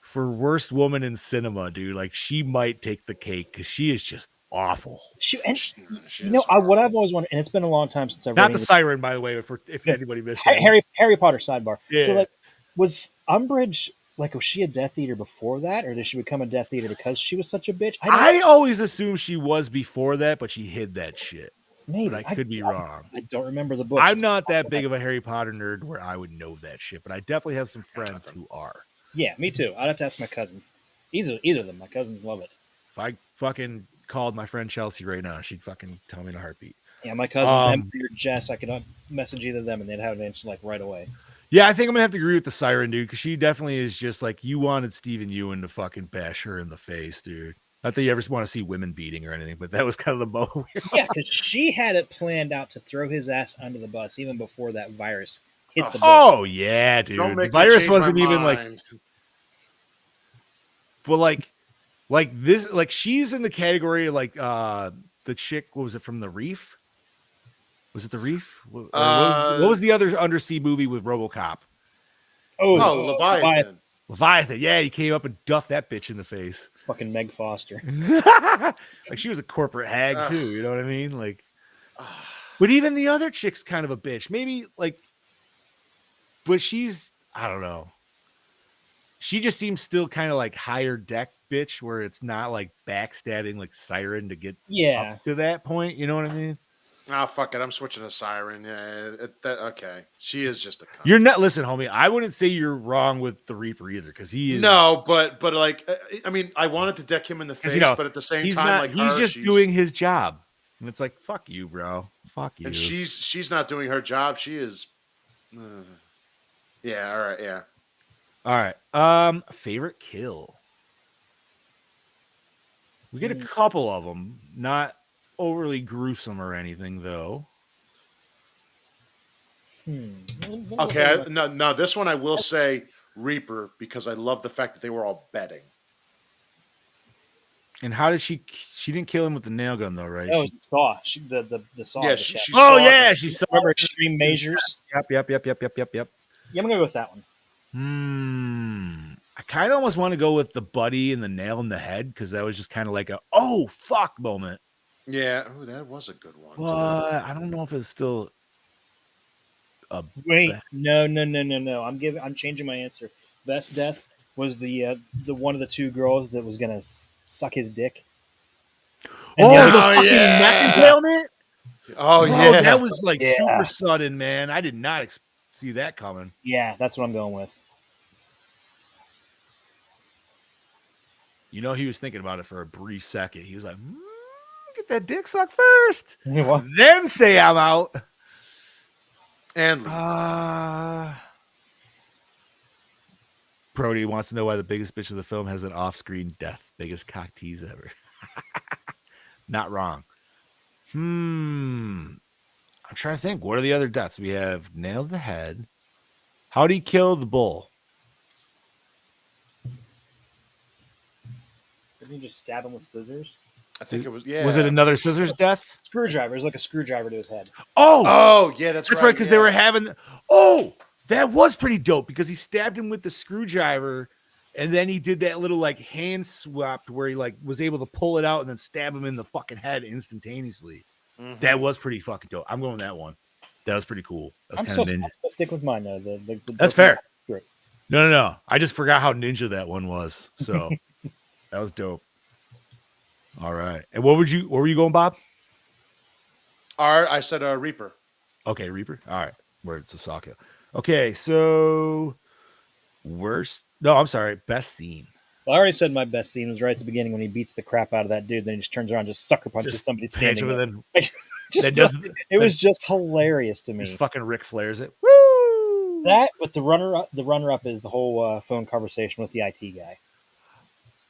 for worst woman in cinema, dude. Like, she might take the cake because she is just awful. She You know, is what I've always wondered, and it's been a long time since I've Not read the any- siren, by the way, if anybody missed it. Harry Potter sidebar. Yeah. So, like, was Umbridge like, was she a Death Eater before that, or did she become a Death Eater because she was such a bitch? I always assumed she was before that, but she hid that shit. maybe But I could be wrong. I don't remember the book. I'm not that big of a Harry Potter nerd where I would know that shit, but I definitely have some friends who are. Yeah, me too. I'd have to ask my cousin. Either of them. My cousins love it. If I fucking called my friend Chelsea right now, she'd fucking tell me in a heartbeat. Yeah, my cousins, Emily or Jess, I could message either of them and they'd have an answer like right away. Yeah, I think I'm gonna have to agree with the siren, dude, because she definitely is just like, you wanted Stephen Ewan to fucking bash her in the face, dude. Not that you ever want to see women beating or anything, but that was kind of the moment. Yeah, because she had it planned out to throw his ass under the bus even before that virus hit the boat. Oh yeah, dude. Don't The make me virus change my wasn't even like, mind. but like this, like she's in the category of like the chick. What was it from the Reef? Was it the Reef? Or what was the other undersea movie with RoboCop? Oh, Leviathan. Leviathan. Yeah, he came up and duffed that bitch in the face. Fucking Meg Foster. Like she was a corporate hag too. You know what I mean? Like, but even the other chick's kind of a bitch. Maybe like, but I don't know. She just seems still kind of like higher deck bitch, where it's not like backstabbing like Siren to get up to that point. You know what I mean? Ah, fuck it. I'm switching to Siren. Yeah, okay. She is just a cunt. You're not, listen, homie. I wouldn't say you're wrong with the Reaper either, because he is. No, but like, I mean, I wanted to deck him in the face, but at the same time, he's just doing his job, and it's like, fuck you, bro. Fuck you. And she's not doing her job. She is. Yeah. All right. Yeah. All right. Favorite kill. We get a couple of them, not overly gruesome or anything, though. Okay. No. This one I will say Reaper, because I love the fact that they were all betting. And how did she didn't kill him with the nail gun though, right? No, saw. The saw. Yeah, she she oh saw yeah, him. she saw. remember Extreme Measures. Yep. Yeah, I'm gonna go with that one. I kind of almost want to go with the buddy and the nail in the head, because that was just kind of like a oh fuck moment. Yeah. Oh, that was a good one. But I don't know if it's still. Wait, no. I'm changing my answer. Best death was the one of the two girls that was gonna suck his dick. And Oh, the the other- fucking neck impalement! Oh, Bro, yeah. that was like Yeah. super sudden, man. I did not see that coming. yeah, that's what I'm going with. You know, he was thinking about it for a brief second. He was like, get that dick sucked first, What? then say I'm out. And Brody wants to know why the biggest bitch of the film has an off-screen death. Biggest cock tease ever. Not wrong. I'm trying to think. What are the other deaths? We have nailed the head. How did he kill the bull? Didn't he just stab him with scissors? I think it was. Yeah. Was it another scissors death? Screwdriver. It was like a screwdriver to his head. Oh, yeah, that's right, because they were having. Oh, that was pretty dope, because he stabbed him with the screwdriver, and then he did that little like hand swap where he like was able to pull it out and then stab him in the fucking head instantaneously. Mhm. That was pretty fucking dope. I'm going with that one. That was pretty cool. That was kind of ninja. I'm still stick with mine though. That's fair. Great. No. I just forgot how ninja that one was. So that was dope. All right. And where were you going, Bob? I said Reaper. Okay, Reaper. All right. Where's Sasaka? Okay, so worst. No, I'm sorry. Best scene. Well, I already said my best scene was right at the beginning when he beats the crap out of that dude. Then he just turns around, and just sucker punches Just somebody Hands standing over there. then Just, that doesn't it was just hilarious to just me. fucking Ric Flair's it. Woo! That, but the runner up is the whole phone conversation with the IT guy,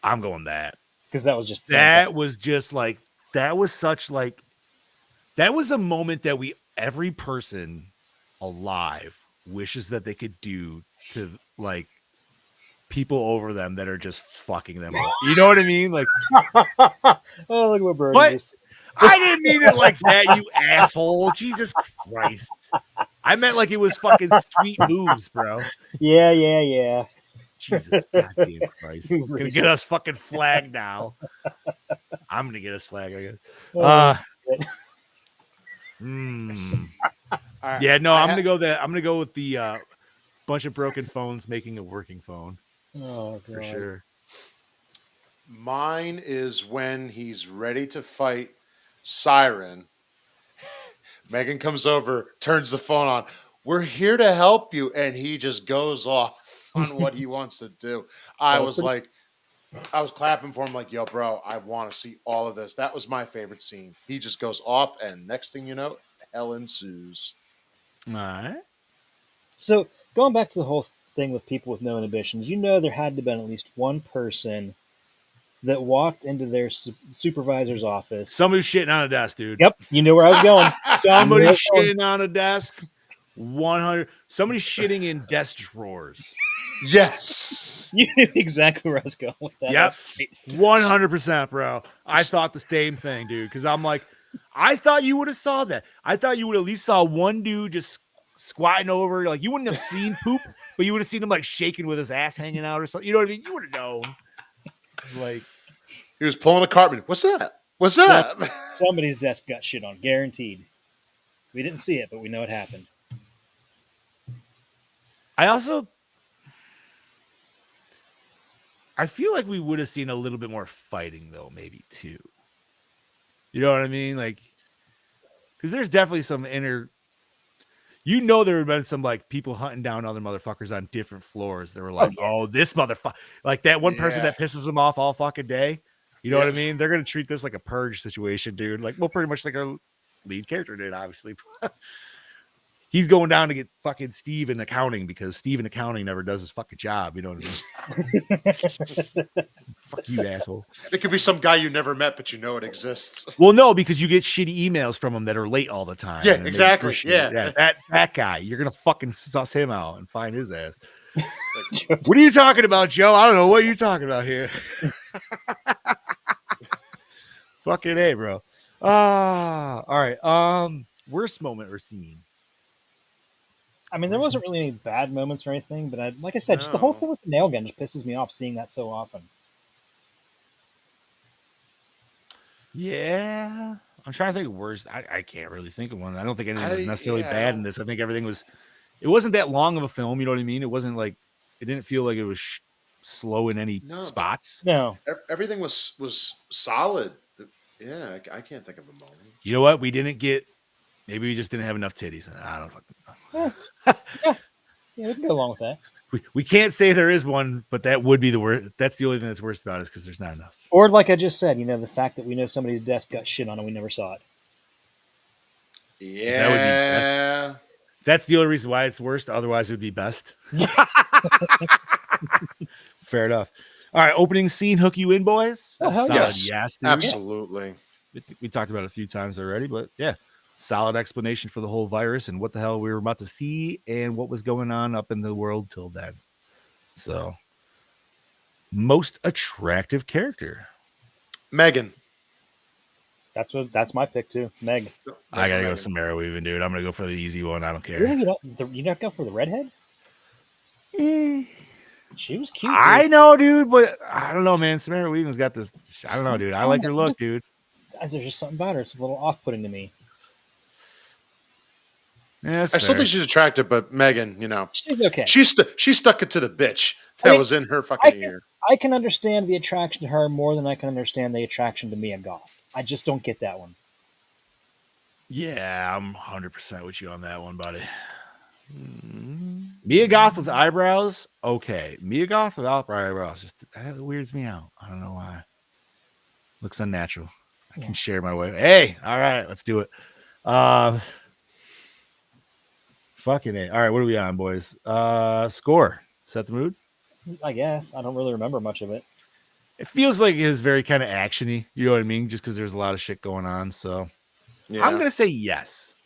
I'm going that. because that was just That was just like that was such like that was a moment that every person alive wishes that they could do to like people over them that are just fucking them up. You know what I mean? Like, Oh, look what Brody what? just. I didn't mean it like that, you asshole. Jesus Christ. I meant like it was fucking sweet moves, bro. Yeah. Jesus goddamn Christ. You Gonna racist. get us fucking flagged now. I'm gonna get us flagged, I guess. Oh, shit. All right, Yeah, no, I I'm ha- gonna go that. I'm gonna go with the bunch of broken phones making a working phone Oh, for God. sure. Mine is when he's ready to fight Siren. Megan comes over, turns the phone on. We're here to help you, and he just goes off on what he wants to do. I That was was like, I was clapping for him, like, yo, bro, I want to see all of this. That was my favorite scene. He just goes off, and next thing you know, hell ensues. All right. So going back to the whole thing with people with no inhibitions, there had to have been at least one person that walked into their supervisor's office. Somebody's shitting on a desk, dude. Yep, you knew where I was going. Somebody's You know shitting on a desk. 100. Somebody's shitting in desk drawers. Yes. You knew exactly where I was going with that. Yep. That's great. 100%, bro. I thought the same thing, dude. Because I'm like, I thought you would have saw that. I thought you would at least saw one dude just squatting over. Like, you wouldn't have seen poop, but you would have seen him like shaking with his ass hanging out or something. You know what I mean? You would have known. Like, He was pulling a Cartman. What's that? What's that? Somebody's desk got shit on, guaranteed. We didn't see it, but we know it happened. I feel like we would have seen a little bit more fighting, though, maybe too. You know what I mean? Like, because there's definitely some inner. There would have been some like people hunting down other motherfuckers on different floors. They were like, "Oh, this motherfucker!" Like that one person that pisses them off all fucking day. You know what I mean? They're gonna treat this like a purge situation, dude. Like, well, pretty much like our lead character did, obviously. He's going down to get fucking Steve in accounting because Steve in accounting never does his fucking job. You know what I mean? Fuck you, asshole. It could be some guy you never met, but you know it exists. Well, no, because you get shitty emails from him that are late all the time. Yeah, and exactly. Yeah, that guy. You're gonna fucking suss him out and find his ass. What are you talking about, Joe? I don't know what you're talking about here. Fucking A, bro. All right. Worst moment or scene. I mean, there wasn't really any bad moments or anything, but like I said, just the whole thing with the nail gun just pisses me off seeing that so often. Yeah. I'm trying to think of worst. I can't really think of one. I don't think anything was necessarily bad in this. I think everything was. It wasn't that long of a film. You know what I mean? It wasn't like. It didn't feel like it was slow in any spots. No. Everything was solid. Yeah, I can't think of a moment. You know what? We didn't get. Maybe we just didn't have enough titties. I don't fucking know. Yeah, we can go along with that. We can't say there is one, but that would be the worst. That's the only thing that's worst about it is because there's not enough. Or like I just said, the fact that we know somebody's desk got shit on and we never saw it. Yeah. That would be best. That's the only reason why it's worst. Otherwise, it would be best. Fair enough. All right, opening scene, hook you in, boys. Oh, hell yes. Yes, dude. Absolutely. We talked about it a few times already, but yeah, solid explanation for the whole virus and what the hell we were about to see and what was going on up in the world till then. So, most attractive character. Megan. That's my pick too. Meg. I gotta go Samara Weaving, dude. I'm gonna go for the easy one. I don't care. You not go for the redhead? She was cute. I know, dude, but I don't know, man. Samara Weaving's got this. I don't know, dude. I like her look, dude. There's just something about her. It's a little off-putting to me. Yeah, I still think she's attractive, but Megan, she's okay. She stuck it to the bitch that was in her fucking ear. I can understand the attraction to her more than I can understand the attraction to Mia Goth. I just don't get that one. Yeah, I'm 100% with you on that one, buddy. Mia Goth with eyebrows, okay. Mia Goth without eyebrows, just that weirds me out. I don't know why. Looks unnatural. I can share my way. Hey, all right, let's do it. Fucking it. All right, what are we on, boys? Score. Set the mood. I guess I don't really remember much of it. It feels like it is very kind of actiony. You know what I mean? Just because there's a lot of shit going on. So Yeah. I'm gonna say yes,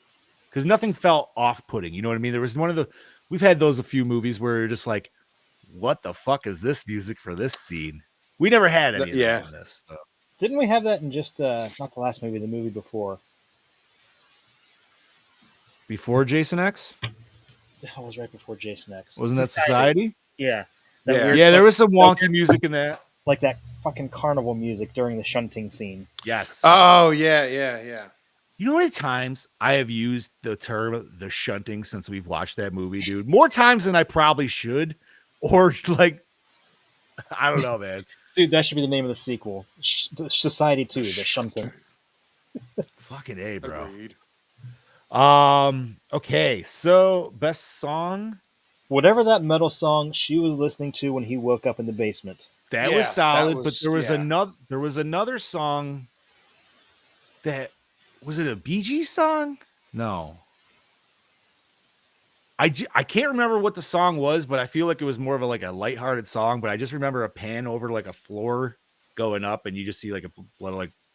because nothing felt off-putting. You know what I mean? There was we've had those a few movies where you're just like, what the fuck is this music for this scene? We never had any of that in this. So. Didn't we have that in just not the last movie, the movie before? Before Jason X? That was right before Jason X. Wasn't that Society? Yeah. Yeah, there was some wonky music in that. Like that fucking carnival music during the shunting scene. Yes. Oh, yeah. You know how many times I have used the term the shunting since we've watched that movie, dude? More times than I probably should. Or like, I don't know, man. Dude, that should be the name of the sequel. Society 2, the shunting. Fucking A, bro. Agreed. Okay, so best song. Whatever that metal song she was listening to when he woke up in the basement. That Yeah, was solid, that but there was was- another song that was it a Bee Gees song? No. I can't remember what the song was, but I feel like it was more of a lighthearted song, but I just remember a pan over like a floor going up and you just see like a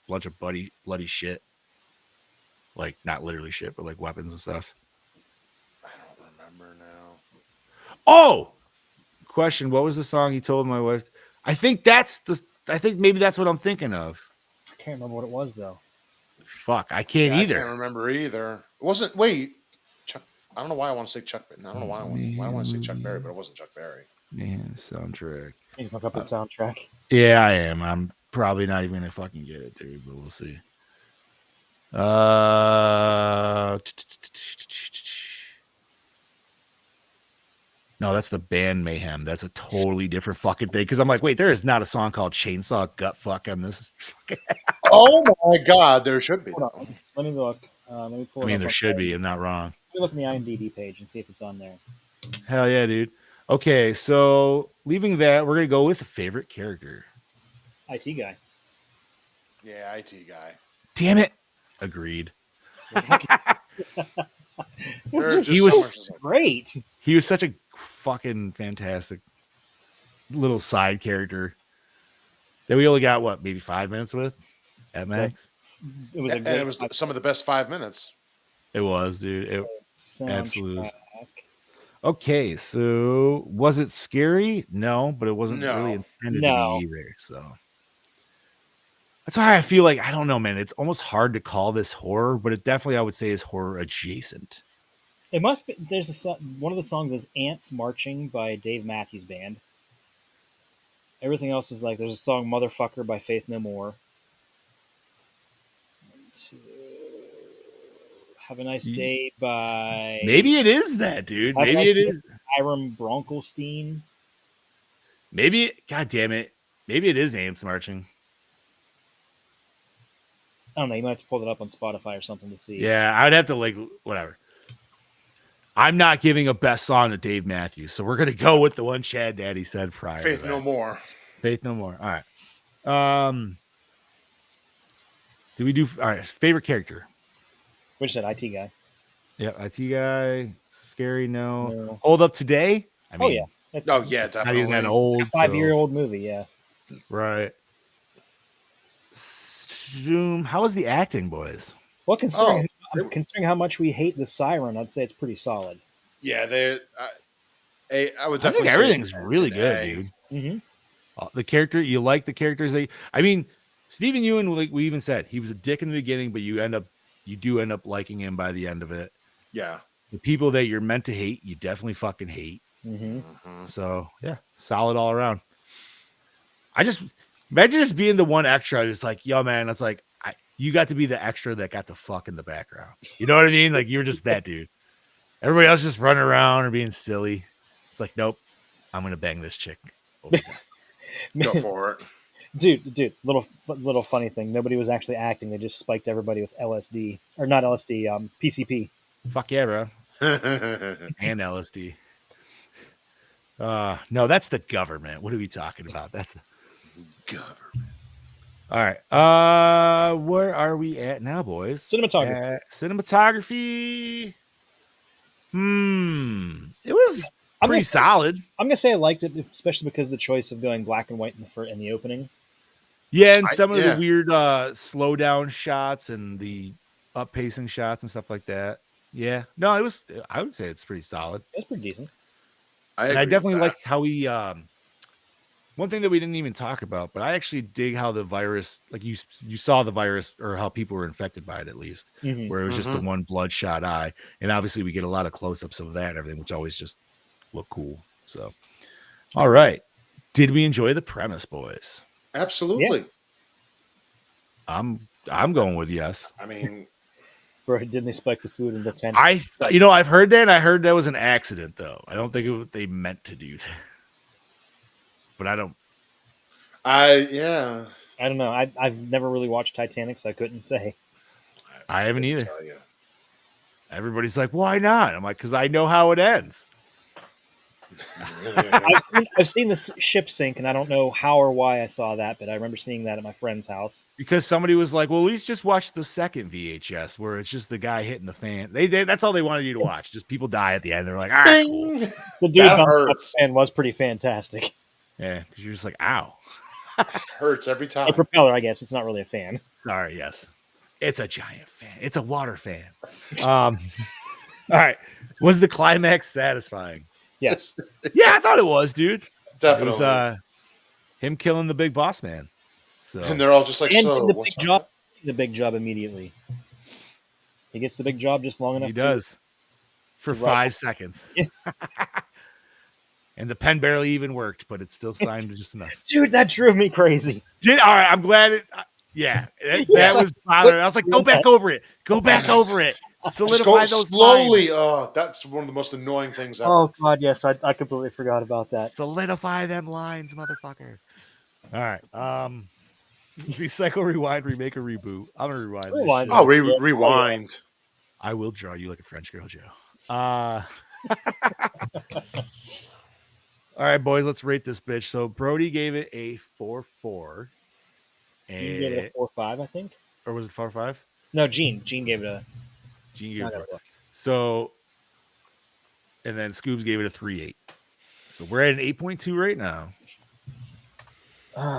bunch of bloody shit. Like not literally shit, but like weapons and stuff. I don't remember now. Oh, question. What was the song he told my wife? I think maybe that's what I'm thinking of. I can't remember what it was, though. Fuck, I can't Yeah, either. I can't remember either. It wasn't. Wait, Chuck. I don't know why I want to say Chuck. I don't know why I want to say Chuck Berry, but it wasn't Chuck Berry. Man, soundtrack. He's look up the soundtrack. Yeah, I am. I'm probably not even gonna fucking get it, dude, but we'll see. No, that's the band Mayhem. That's a totally different fucking thing. Because I'm like, wait, there is not a song called Chainsaw Gut Fuck on this. Oh my god, there should be. Hold on. Let me look. Let me pull. I mean, there should be. I'm not wrong. Let me look in the IMDb page and see if it's on there. Hell yeah, dude. Okay, so leaving that, we're gonna go with a favorite character. IT guy. Yeah, IT guy. Damn it. Agreed. He was great. He was such a fucking fantastic little side character that we only got maybe 5 minutes with at max. It was and it was some of the best 5 minutes. It was, dude. It absolutely was. Soundtrack. Okay, so was it scary? No, but it wasn't really intended to be either. So that's why I feel like I don't know, man. It's almost hard to call this horror, but it definitely I would say is horror adjacent. It must be. There's one of the songs is "Ants Marching" by Dave Matthews Band. Everything else is like there's a song "Motherfucker" by Faith No More. Have a Nice Day by maybe it is that, dude. Maybe it is Hiram Bronkelstein. Maybe, god damn it, maybe it is Ants Marching. I don't know. You might have to pull it up on Spotify or something to see. Yeah, I'd have to whatever. I'm not giving a best song to Dave Matthews, so we're gonna go with the one Chad Daddy said prior. Faith No More. Faith No More. All right. Did we do all right? Favorite character. Which said IT guy. Yeah, IT guy. Scary. No. Hold Up Today. I mean, yeah. It's not even that old. 5-year-old movie. Yeah. Right. How was the acting, boys? Well, considering how much we hate the Siren, I'd say it's pretty solid. Yeah, I would definitely. I think everything's really good, dude. Mm-hmm. The character, you like the characters. I mean, Stephen Ewan, like we even said, he was a dick in the beginning, but you do end up liking him by the end of it. Yeah. The people that you're meant to hate, you definitely fucking hate. Mm-hmm. So yeah, solid all around. I just imagine just being the one extra. Just like, yo, man, it's like you got to be the extra that got the fuck in the background. You know what I mean? Like you're just that dude. Everybody else just running around or being silly. It's like, nope, I'm gonna bang this chick. Go for it. Dude, little funny thing. Nobody was actually acting. They just spiked everybody with LSD. Or not LSD, PCP. Fuck yeah, bro. And LSD. No, that's the government. What are we talking about? That's the Government. all right. Where are we at now, boys? Cinematography. Cinematography. It was I'm pretty gonna say- solid. I'm gonna say I liked it, especially because of the choice of going black and white in the opening. Yeah, and some of yeah. the weird slow down shots and the up pacing shots and stuff like that. Yeah. No, it was I would say it's pretty solid. It's pretty decent. And I agree with definitely that. liked how he one thing that we didn't even talk about, but I actually dig how the virus, like you saw the virus or how people were infected by it at least, Mhm. where it was just the one bloodshot eye, and obviously we get a lot of close ups of that and everything, which always just look cool. So, all right, did we enjoy the premise, boys? Absolutely. I'm going with yes. I mean, Bro, didn't they spike the food in the tent? I've heard that, and I heard that was an accident though. I don't think they meant to do that, but I don't. yeah. I don't know. I've never really watched Titanic, so I couldn't say. I haven't either. Tell you. Everybody's like, why not? I'm like, because I know how it ends. I've seen the ship sink, and I don't know how or why I saw that, but I remember seeing that at my friend's house. Because somebody was like, well, at least just watch the second VHS where it's just the guy hitting the fan. They that's all they wanted you to watch. Just people die at the end. They're like, all right, cool. Ding! The dude That on the hurts. fan was pretty fantastic. Yeah, because you're just like, ow. Hurts every A time. propeller, I guess. It's not really a fan. Sorry, yes. It's a giant fan. It's a water fan. All right. Was the climax satisfying? Yes. Yeah, I thought it was, dude. Definitely. It was him killing the big boss man. So and they're all just like, And so the what's big job. The big job immediately. He gets the big job just long enough. he does for to 5 seconds. Yeah. And the pen barely even worked, but it still signed just enough. Dude, that drove me crazy. All right, I'm glad it. Yeah, that Yeah. was bothering. I was like, go back over it. Go back over it. Just Solidify go those slowly. lines. Oh, that's one of the most annoying things. Oh God, yes, I completely forgot about that. Solidify them lines, motherfucker. All right. Recycle, rewind, remake, or reboot. I'm gonna rewind. this Rewind. shit. Oh, rewind. I will draw you like a French girl, Joe. All right, boys, let's rate this bitch. So Brody gave it a 4.4. You gave it a 4.5, I think. Or was it 4.5? No, Gene gave it a. Gene gave it not a that 4. low. So, and then Scoobs gave it a 3.8. So we're at an 8.2 right now.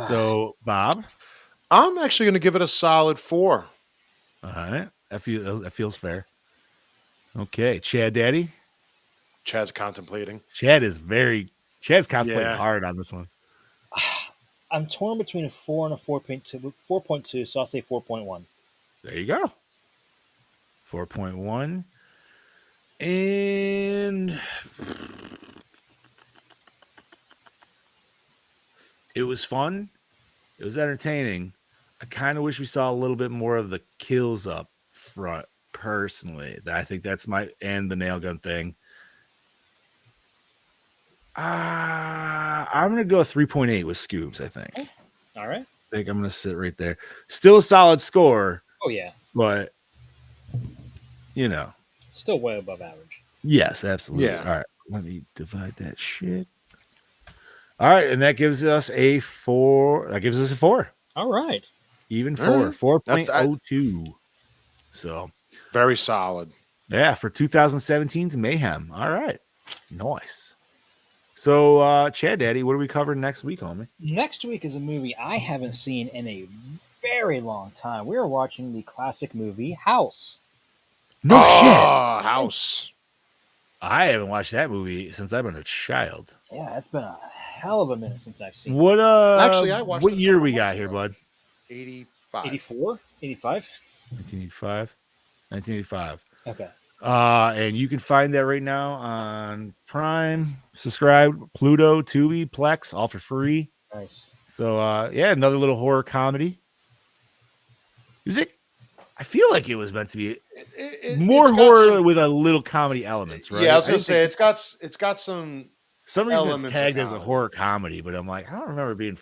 So, Bob? I'm actually going to give it a solid 4. All right. That feels fair. Okay. Chad Daddy? Chad's contemplating. Chad's contemplating Yeah. hard on this one. I'm torn between a 4 and a 4.2. 4.2, so I'll say 4.1. There you go. 4.1. And it was fun. It was entertaining. I kind of wish we saw a little bit more of the kills up front, personally. I think that's and the nail gun thing. I'm going to go 3.8 with Scoobs, I think. All right. I think I'm going to sit right there. Still a solid score, Oh yeah, but, still way above average. yes, absolutely. Yeah. All right. Let me divide that shit. All right. And that gives us a 4. That gives us a 4. All right. Even All right. 4.02. So, Very solid. yeah, for 2017's Mayhem. All right. Nice. So, Chad Daddy, what are we covering next week, homie? Next week is a movie I haven't seen in a very long time. We are watching the classic movie House. No shit. House. I haven't watched that movie since I've been a child. Yeah, it's been a hell of a minute since I've seen it. What Actually, I watched what it a year couple we got months here, ago. bud? 85. 84? 85? 1985. 1985. Okay. And you can find that right now on Prime, subscribe, Pluto, Tubi, Plex, all for free. Nice. So yeah, another little horror comedy. Is it? I feel like it was meant to be more it's got horror some- with a little comedy elements, right? Yeah, I was going didn't to say think- it's got some. some reason elements it's of tagged as a comedy. horror comedy, but I'm like, I don't remember it being.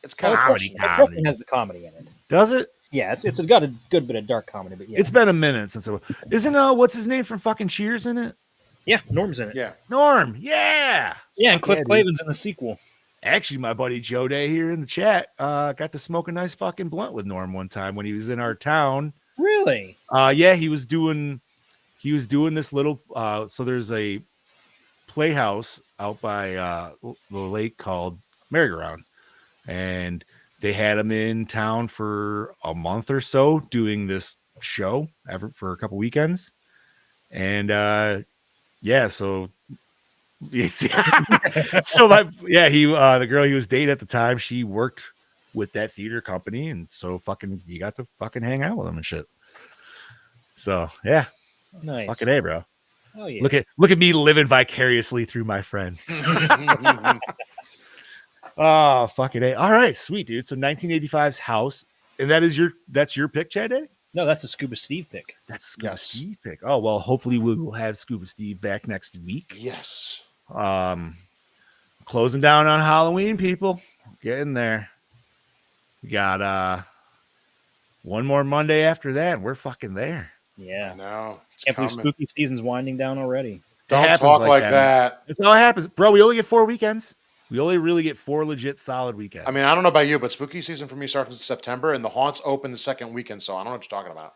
It's kind of Comedy. It definitely has the comedy in it. Does it? Yeah, it's got a good bit of dark comedy, but yeah. It's been a minute since. Isn't what's his name from fucking Cheers in it? Yeah, Norm's in it. Yeah. Norm, yeah. Yeah, and Fuck Cliff yeah, dude. Clavin's in the sequel. Actually, my buddy Joe Day here in the chat got to smoke a nice fucking blunt with Norm one time when he was in our town. Really? Yeah, he was doing this little so there's a playhouse out by the lake called Merry-Go-Round, and they had him in town for a month or so doing this show for a couple weekends. And yeah, so so the girl he was dating at the time, she worked with that theater company, and so fucking you got to fucking hang out with him and shit. So yeah, Nice. fucking A, bro. Oh yeah. Look at me living vicariously through my friend. Oh, fucking A. All right, sweet dude. So 1985's House, and that's your pick, Chad Day? No, that's a Scuba Steve pick. That's Scuba Yes. Steve pick. Oh well, hopefully we will have Scuba Steve back next week. Yes. Closing down on Halloween, people. Getting there. We got one more Monday after that, and we're fucking there. Yeah. No. Can't believe spooky season's winding down already. Don't happens talk like man. that. That's how it happens, bro. We only get 4 weekends. We only really get 4 legit solid weekends. I mean, I don't know about you, but spooky season for me starts in September, and the haunts open the second weekend, so I don't know what you're talking about.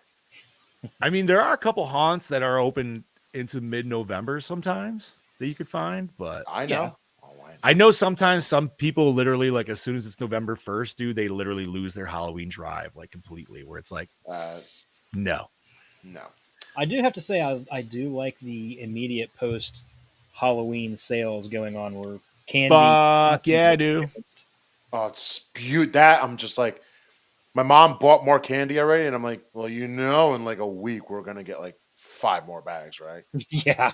I mean, there are a couple haunts that are open into mid-November sometimes that you could find, but I know. Yeah. Oh, I know sometimes some people literally, like, as soon as it's November 1st, dude, they literally lose their Halloween drive, like, completely, where it's like, no. I do have to say I do like the immediate post Halloween sales going on where candy. Fuck yeah, I do. Oh, it's that I'm just like, my mom bought more candy already, and I'm like, well, in like a week we're gonna get like 5 more bags, right? Yeah.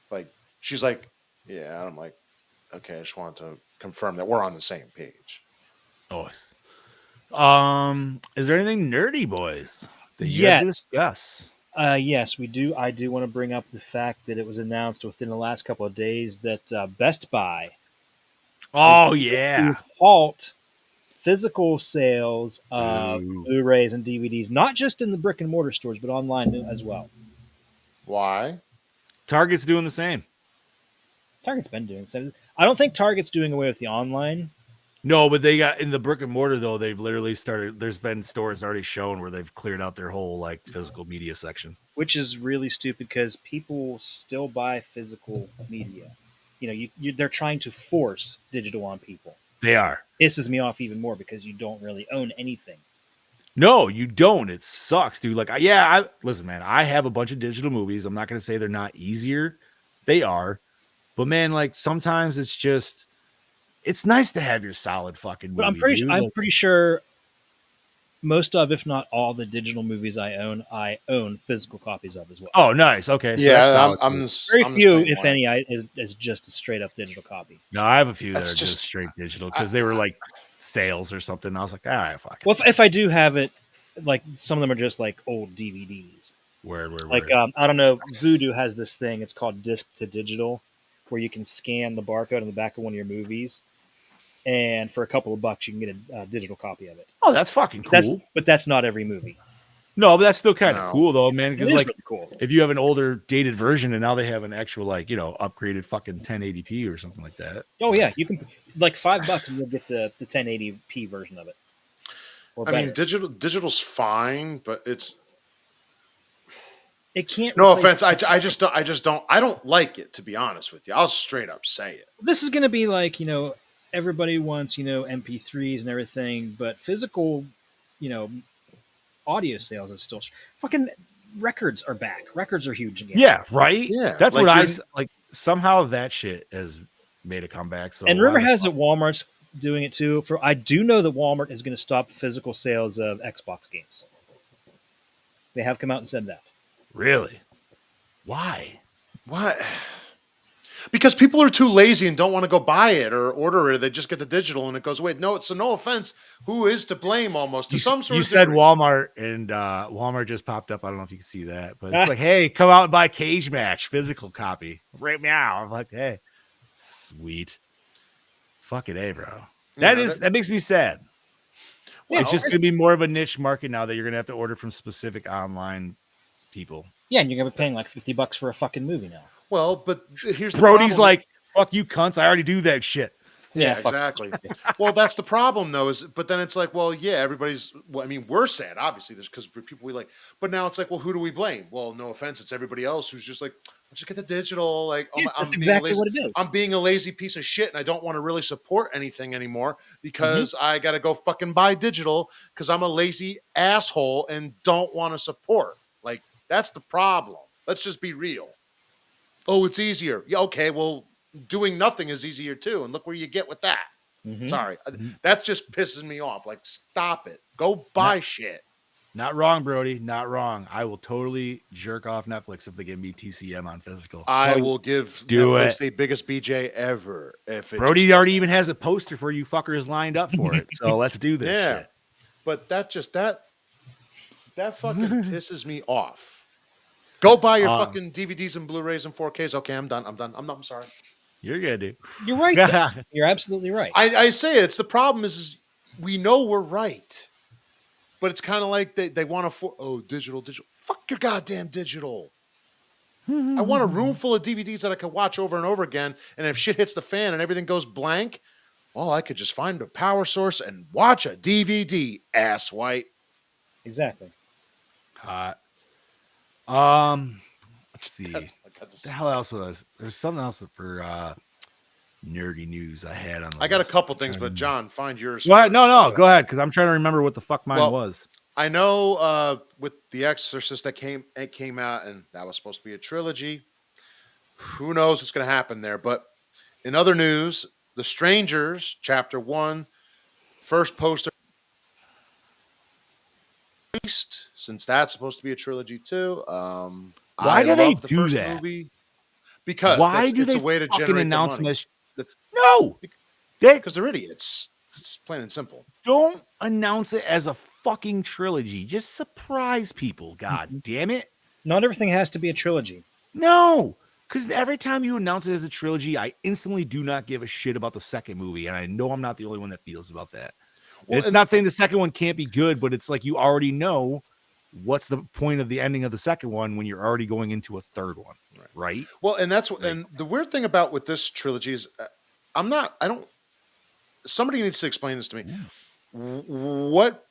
Like she's like, yeah. And I'm like, okay, I just wanted to confirm that we're on the same page. Nice. Is there anything nerdy, boys, that you have to discuss? Yes, we do. I do want to bring up the fact that it was announced within the last couple of days that Best Buy Oh is yeah, to halt physical sales of Ooh. Blu-rays and DVDs, not just in the brick and mortar stores, but online as well. Why? Target's doing the same. Target's been doing so. I don't think Target's doing away with the online. No, but they got in the brick and mortar though. They've literally started. There's been stores already shown where they've cleared out their whole like physical media section, Which is really stupid because people still buy physical media. They're trying to force digital on people. They are. Pisses me off even more because you don't really own anything. No, you don't. It sucks, dude. Like, listen, man. I have a bunch of digital movies. I'm not gonna say they're not easier. They are, but man, like sometimes it's nice to have your solid fucking movie. But I'm pretty sure most of, if not all, the digital movies I own physical copies of as well. Oh, nice. Okay. So Yeah, that's I'm very I'm the few, same if way. any, is just a straight up digital copy. No, I have a few that That's are just just- straight digital because they were like sales or something. I was like, all right, fuck it. Well, if I do have it, like some of them are just like old DVDs. Word. Like I don't know, Vudu has this thing. It's called disc to digital, where you can scan the barcode on the back of one of your movies, and for a couple of bucks you can get a digital copy of it. Oh, that's fucking cool. But that's not every movie. No, but that's still kind of No. cool though, man. It Because is like, really cool. if you have an older dated version and now they have an actual like upgraded fucking 1080p or something like that. Oh yeah, you can like $5 and you'll get the 1080p version of it. Or I mean, better. digital's fine, but it's It can't. no replace- offense. I just don't. I don't like it, to be honest with you. I'll straight up say it. This is going to be like everybody wants MP3s and everything, but physical audio sales is still fucking. Records are back. Records are huge again. Yeah, right. Yeah, that's like what I you're- like. Somehow that shit has made a comeback. So And rumor why the has fuck- it Walmart's doing it too. I do know that Walmart is going to stop physical sales of Xbox games. They have come out and said that. Really? Why? What? Because people are too lazy and don't want to go buy it or order it. They just get the digital and it goes away. No, so no offense. Who is to blame almost to some sort You of said degree. Walmart, and Walmart just popped up. I don't know if you can see that, but it's like, hey, come out and buy Cage Match physical copy right now. I'm like, hey, sweet, fucking A, bro. That makes me sad. Well, It's just gonna be more of a niche market now that you're gonna have to order from specific online people. Yeah, and you're going to be paying like $50 for a fucking movie now. Well, but here's the Brody's problem. like, fuck you cunts, I already do that shit. Yeah, fuck. exactly. Well, that's the problem, though. But then it's like, well, yeah, everybody's. Well, I mean, we're sad, obviously. There's because people we like, but now it's like, well, who do we blame? Well, no offense, it's everybody else who's just like, let's just get the digital. Like, Yeah, I'm that's being a exactly lazy, what it is. I'm being a lazy piece of shit, and I don't want to really support anything anymore because Mm-hmm. I got to go fucking buy digital because I'm a lazy asshole and don't want to support. Like, that's the problem. Let's just be real. Oh, it's easier. Yeah, okay. Well, doing nothing is easier too, and look where you get with that. Mhm. Sorry, Mhm. that just pisses me off. Like, stop it. Go buy shit. Not wrong, Brody. Not wrong. I will totally jerk off Netflix if they give me TCM on physical. I will give do Netflix it. the biggest BJ ever. If it Brody just already does even has a poster for you fuckers lined up for it. So let's do that. this Yeah, shit. but that fucking pisses me off. Go buy your fucking DVDs and Blu-rays and 4Ks. Okay, I'm done. I'm sorry. You're good, dude. You're right. though. You're absolutely right. I say it's the problem is we know we're right, but it's kind of like they want to digital. Fuck your goddamn digital. I want a room full of DVDs that I can watch over and over again. And if shit hits the fan and everything goes blank, well, I could just find a power source and watch a DVD. Ass white. Exactly. Hot. Let's see. That's what I got to What say. the hell else was? There's something else for nerdy news I had on. The I got a list. couple things, but John, find yours. Go ahead. first. No, go ahead, because I'm trying to remember what the fuck mine was. I know with The Exorcist that came out, and that was supposed to be a trilogy. Who knows what's going to happen there? But in other news, The Strangers, Chapter 1, first poster. Since that's supposed to be a trilogy too. Why do they love the do first that? Movie because Why do it's they a way to fucking generate announce the money. That's No, they because they're idiots. It's plain and simple. don't announce it as a fucking trilogy. Just surprise people. God damn it. Not everything has to be a trilogy. No, because every time you announce it as a trilogy, I instantly do not give a shit about the second movie, and I know I'm not the only one that feels about that. Well, It's not saying the second one can't be good, but it's like you already know what's the point of the ending of the second one when you're already going into a third one, right? Well, and that's what. And the weird thing about with this trilogy is, I don't. Somebody needs to explain this to me. What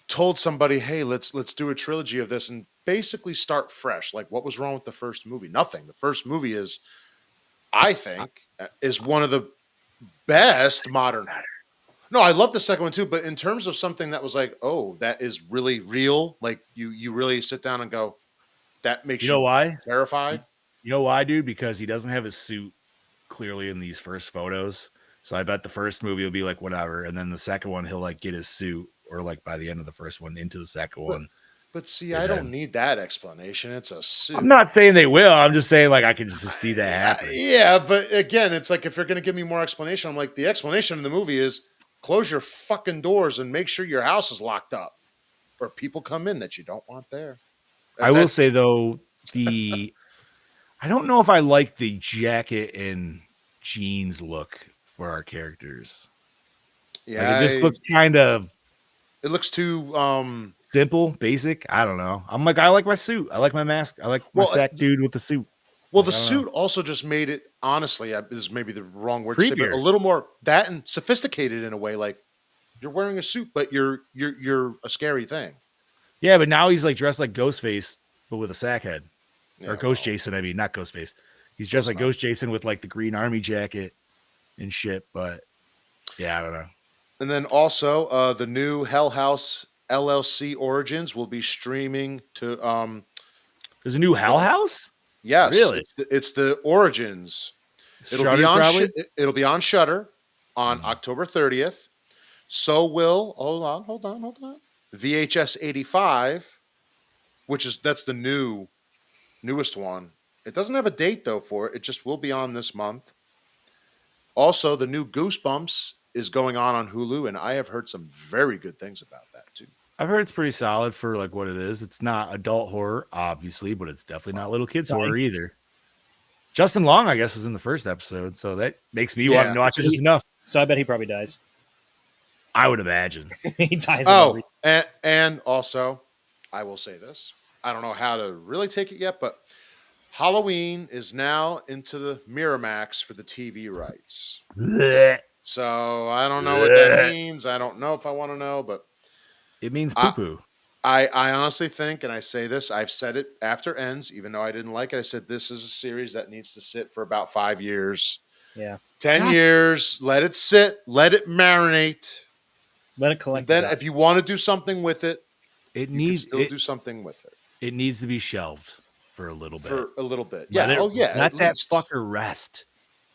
told somebody, hey, let's do a trilogy of this and basically start fresh? Like, what was wrong with the first movie? Nothing. The first movie is, I think, is one of the best modern. No, I love the second one too, but in terms of something that was like, oh, that is really real. Like you really sit down and go, that makes You know why? terrified. You know why, dude? Because he doesn't have his suit clearly in these first photos. So I bet the first movie will be like whatever, and then the second one he'll like get his suit, or like by the end of the first one into the second one. But see, I don't need that explanation. It's a suit. I'm not saying they will. I'm just saying like I can just see that happen. Yeah, but again, it's like if you're going to give me more explanation, I'm like the explanation in the movie is close your fucking doors and make sure your house is locked up, or people come in that you don't want there. I will say though, I don't know if I like the jacket and jeans look for our characters. Yeah, like, it just looks kind of. It looks too simple, basic. I don't know. I'm like, I like my suit. I like my mask. I like my sack dude with the suit. Well, the suit also just made it. Honestly, this is maybe the wrong word to say, but Creepier. a little more that and sophisticated in a way. Like you're wearing a suit, but you're a scary thing. Yeah, but now he's like dressed like Ghostface, but with a sack head. Yeah, Or Ghost Jason, I mean, not Ghostface. He's dressed like Ghost Jason with like the green army jacket and shit. But yeah, I don't know. And then also the new Hell House LLC Origins will be streaming to. There's a new Hell House. Yes, Really? It's the Origins. Shudder, probably? It'll be on Shudder on October 30th. So will hold on. VHS 85, that's the newest one. It doesn't have a date though for it. It just will be on this month. Also, the new Goosebumps is going on Hulu, and I have heard some very good things about that too. I've heard it's pretty solid for like what it is. It's not adult horror, obviously, but it's definitely not little kids horror either. Justin Long, I guess, is in the first episode, so that makes me want to watch it just enough. So I bet he probably dies. I would imagine. He dies. Oh, and also, I will say this. I don't know how to really take it yet, but Halloween is now into the Miramax for the TV rights. Blech. So I don't know what that means. I don't know if I want to know, but It means I, poo-poo. I honestly think, and I say this, I've said it after Ends, even though I didn't like it. I said this is a series that needs to sit for about 5 years, Yeah. 10 Yes. years. Let it sit, let it marinate. Let it collect. Then, dust. if you want to do something with it, It you can needs still it. do something with it It needs to be shelved for a little bit. for a little bit. Let Yeah. it, Oh, yeah. let At that least. fucker rest,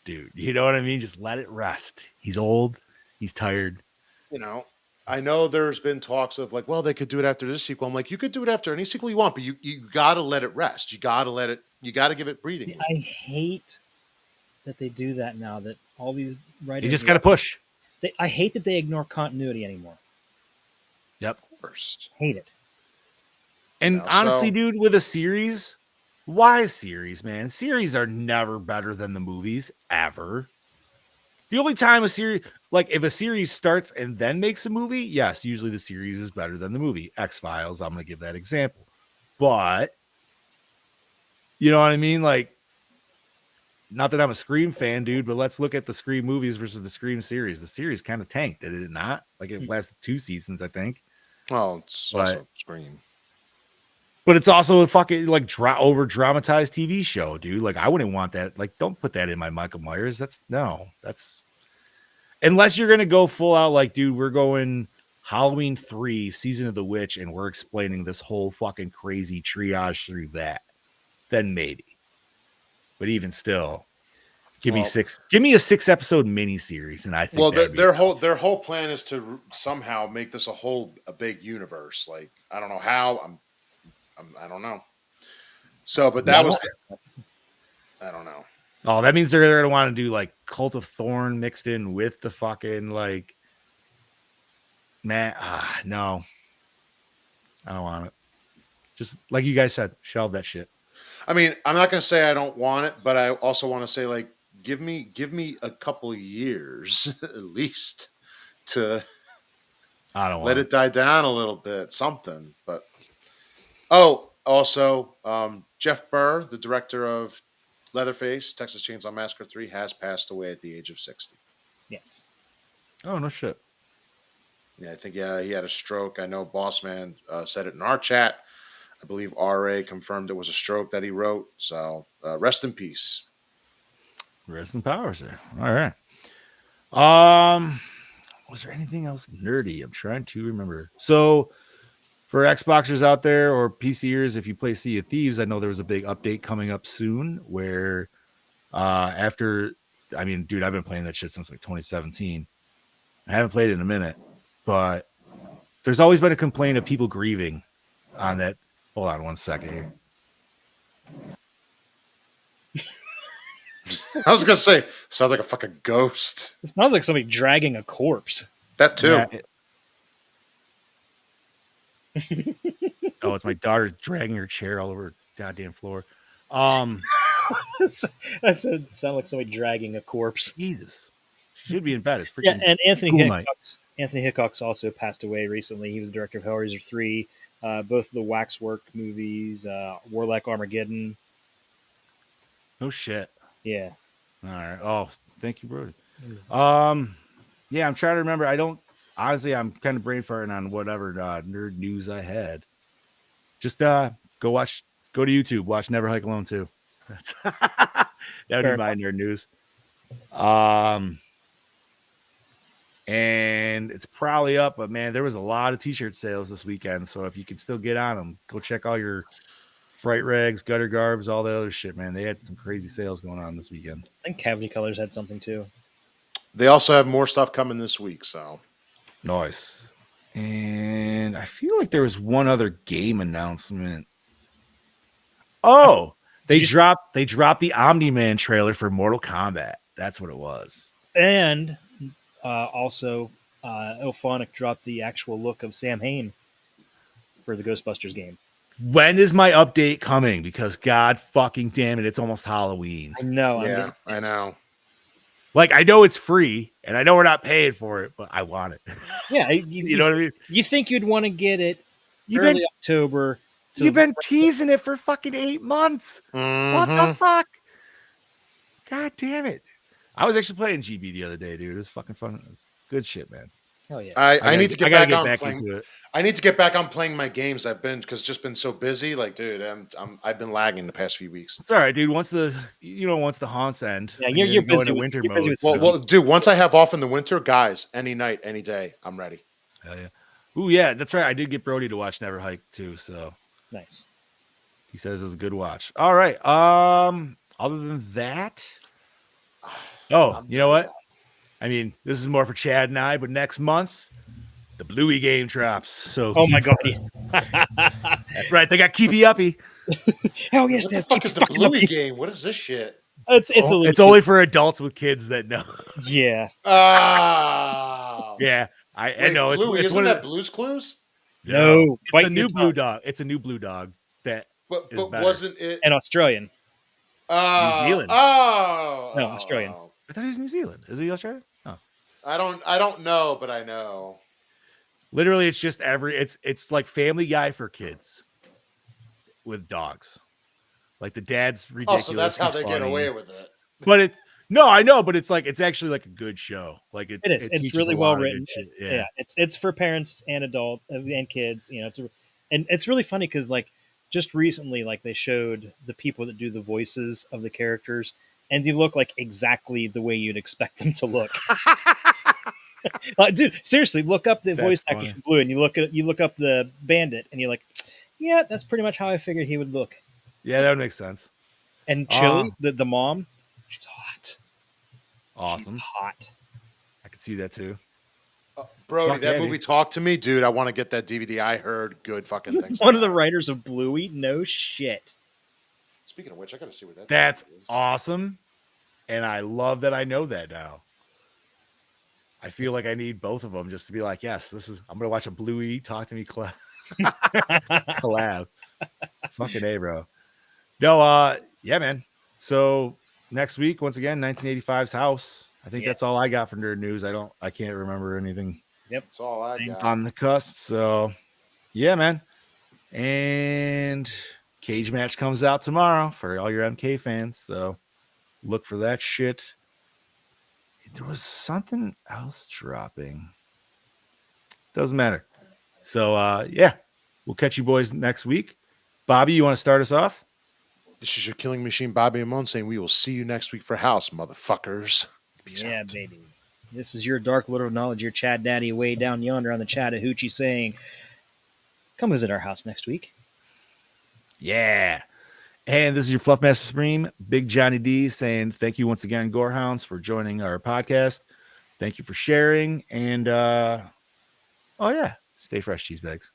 dude. You know what I mean? Just let it rest. He's old. He's tired. You know, I know there's been talks of like, well, they could do it after this sequel. I'm like, you could do it after any sequel you want, but you got to let it rest. You got to give it breathing. I hate that they do that now. That all these writers, You just got to push. I hate that they ignore continuity anymore. Yep. First. Hate it. And know, honestly, so- dude, with a series, why series, man? Series are never better than the movies, ever. The only time a series, like if a series starts and then makes a movie, yes, usually the series is better than the movie. X-Files, I'm going to give that example. But, you know what I mean? Like, not that I'm a Scream fan, dude, but let's look at the Scream movies versus the Scream series. The series kind of tanked, did it not? Like it lasted 2 seasons, I think. Well, it's But- also Scream. But it's also a fucking like over dramatized TV show, dude. Like I wouldn't want that. Like, don't put that in my Michael Myers. That's unless you're gonna go full out. Like, dude, we're going Halloween 3, Season of the Witch, and we're explaining this whole fucking crazy triage through that. Then maybe. But even still, give me a 6-episode miniseries, and I think Well, that'd be their whole plan is to somehow make this a big universe. Like I don't know how. I don't know. So, but that was. I don't know. Oh, that means they're gonna want to do like Cult of Thorn mixed in with the fucking like. Man, no, I don't want it. Just like you guys said, shelve that shit. I mean, I'm not going to say I don't want it, but I also want to say like, give me a couple of years at least to I don't want let it die down a little bit, something. But also, Jeff Burr, the director of Leatherface, Texas Chainsaw Massacre 3, has passed away at the age of 60. Yes. Oh no shit. Yeah, I think he had a stroke. I know Bossman said it in our chat. I believe RA confirmed it was a stroke that he wrote. So rest in peace. Rest in power, sir. All right. Was there anything else nerdy? I'm trying to remember. So, for Xboxers out there or PCers, if you play Sea of Thieves, I know there was a big update coming up soon where after, I mean, dude, I've been playing that shit since like 2017. I haven't played it in a minute, but there's always been a complaint of people grieving on that. Hold on 1 second here. I was gonna say, sounds like a fucking ghost. It sounds like somebody dragging a corpse. That too. Oh, it's my daughter dragging her chair all over her goddamn floor. That sound like somebody dragging a corpse. Jesus, she should be in bed. It's freaking Yeah, and Anthony school night. Hickox also passed away recently. He was the director of Hellraiser 3, both the Waxwork movies, Warlock Armageddon. No shit. Yeah. All right. Oh, thank you, Brody. Yeah, I'm trying to remember. Honestly, I'm kind of brain farting on whatever nerd news I had. Just go to YouTube, watch Never Hike Alone 2. That would be my nerd news. And it's probably up, but man, there was a lot of t-shirt sales this weekend. So if you can still get on them, go check all your Fright Rags, Gutter Garbs, all the other shit, man. They had some crazy sales going on this weekend. I think Cavity Colors had something too. They also have more stuff coming this week. So Nice. And I feel like there was one other game announcement. Oh, they dropped the Omni-Man trailer for Mortal Kombat. That's what it was. And also, Ilphonic dropped the actual look of Sam Hain for the Ghostbusters game. When is my update coming? Because God fucking damn it, it's almost Halloween. I know. yeah, I know. Like, I know it's free, and I know we're not paying for it, but I want it. Yeah, You know what I mean? You think you'd want to get it early October You've been teasing it for fucking 8 months. What the Mhm. fuck? God damn it. I was actually playing GB the other day, dude. It was fucking fun. It was good shit, man. Hell yeah. I need to I get gotta back get on back playing. into it. I need to get back on playing my games. I've been just been so busy. Like, dude, I've been lagging the past few weeks. It's all right, dude. Once the haunts end, Yeah, and you're gonna go busy into with- winter you're busy mode. with so- Well, dude, once I have off in the winter, guys, any night, any day, I'm ready. Hell yeah. Ooh, yeah, that's right. I did get Brody to watch Never Hike too, so Nice. he says it was a good watch. All right. Other than that, you know what? I mean, this is more for Chad and I, but next month the Bluey game drops. So Oh my god. that's right. They got Keepy Uppy. Hell yes, What they the have fuck Keepy is the fucking Bluey Uppy. game? What is this shit? It's It's only for adults with kids that know. yeah. Oh, Yeah, I wait, know. Bluey, It's isn't one of that Blue's Clues? No, It's bite a new your blue tongue. dog. It's a new blue dog that But is better. wasn't it And Australian. New Zealand. Oh, No, Australian. I thought he was New Zealand. Is he Australia? Oh. I don't know, but I know. Literally, it's just it's like Family Guy for kids with dogs. Like the dad's Oh, ridiculous. so that's how he's they get funny. away with it. But no, I know, but it's actually like a good show. Like It is. It's teaches really a well lot of written. good shit. Yeah. It's for parents and adult and kids. You know, and it's really funny because like just recently, like they showed the people that do the voices of the characters, and they look like exactly the way you'd expect them to look. Dude, seriously, look up the That's voice actors funny. from Blue, and you look up the Bandit, and you're like, yeah, that's pretty much how I figured he would look. Yeah, that would make sense. And Chili, the mom, she's hot. Awesome. She's hot. I could see that too. Brody, Fuck that yeah, movie dude. Talk to Me, dude. I want to get that DVD. I heard good fucking things. One of the about it. writers of Bluey, no shit. Speaking of which, I got to see what that. That's is. awesome. And I love that I know that now. I feel like I need both of them just to be like, yes, I'm going to watch a Bluey Talk to Me collab. Fucking A, bro. No, yeah, man. So next week, once again, 1985's House. I think that's all I got for nerd news. I can't remember anything That's all I got. on the cusp. So yeah, man. And Cage Match comes out tomorrow for all your MK fans. So look for that shit. There was something else dropping. Doesn't matter. So yeah, we'll catch you boys next week. Bobby, you want to start us off? This is your killing machine, Bobby Amon, saying we will see you next week for House, motherfuckers. Peace Yeah, out. baby. This is your Dark Lord of Knowledge, your Chad Daddy way down yonder on the Chattahoochee saying, come visit our house next week. Yeah. And this is your Fluffmaster Supreme, Big Johnny D, saying thank you once again, Gorehounds, for joining our podcast. Thank you for sharing. And oh yeah, stay fresh, cheese bags.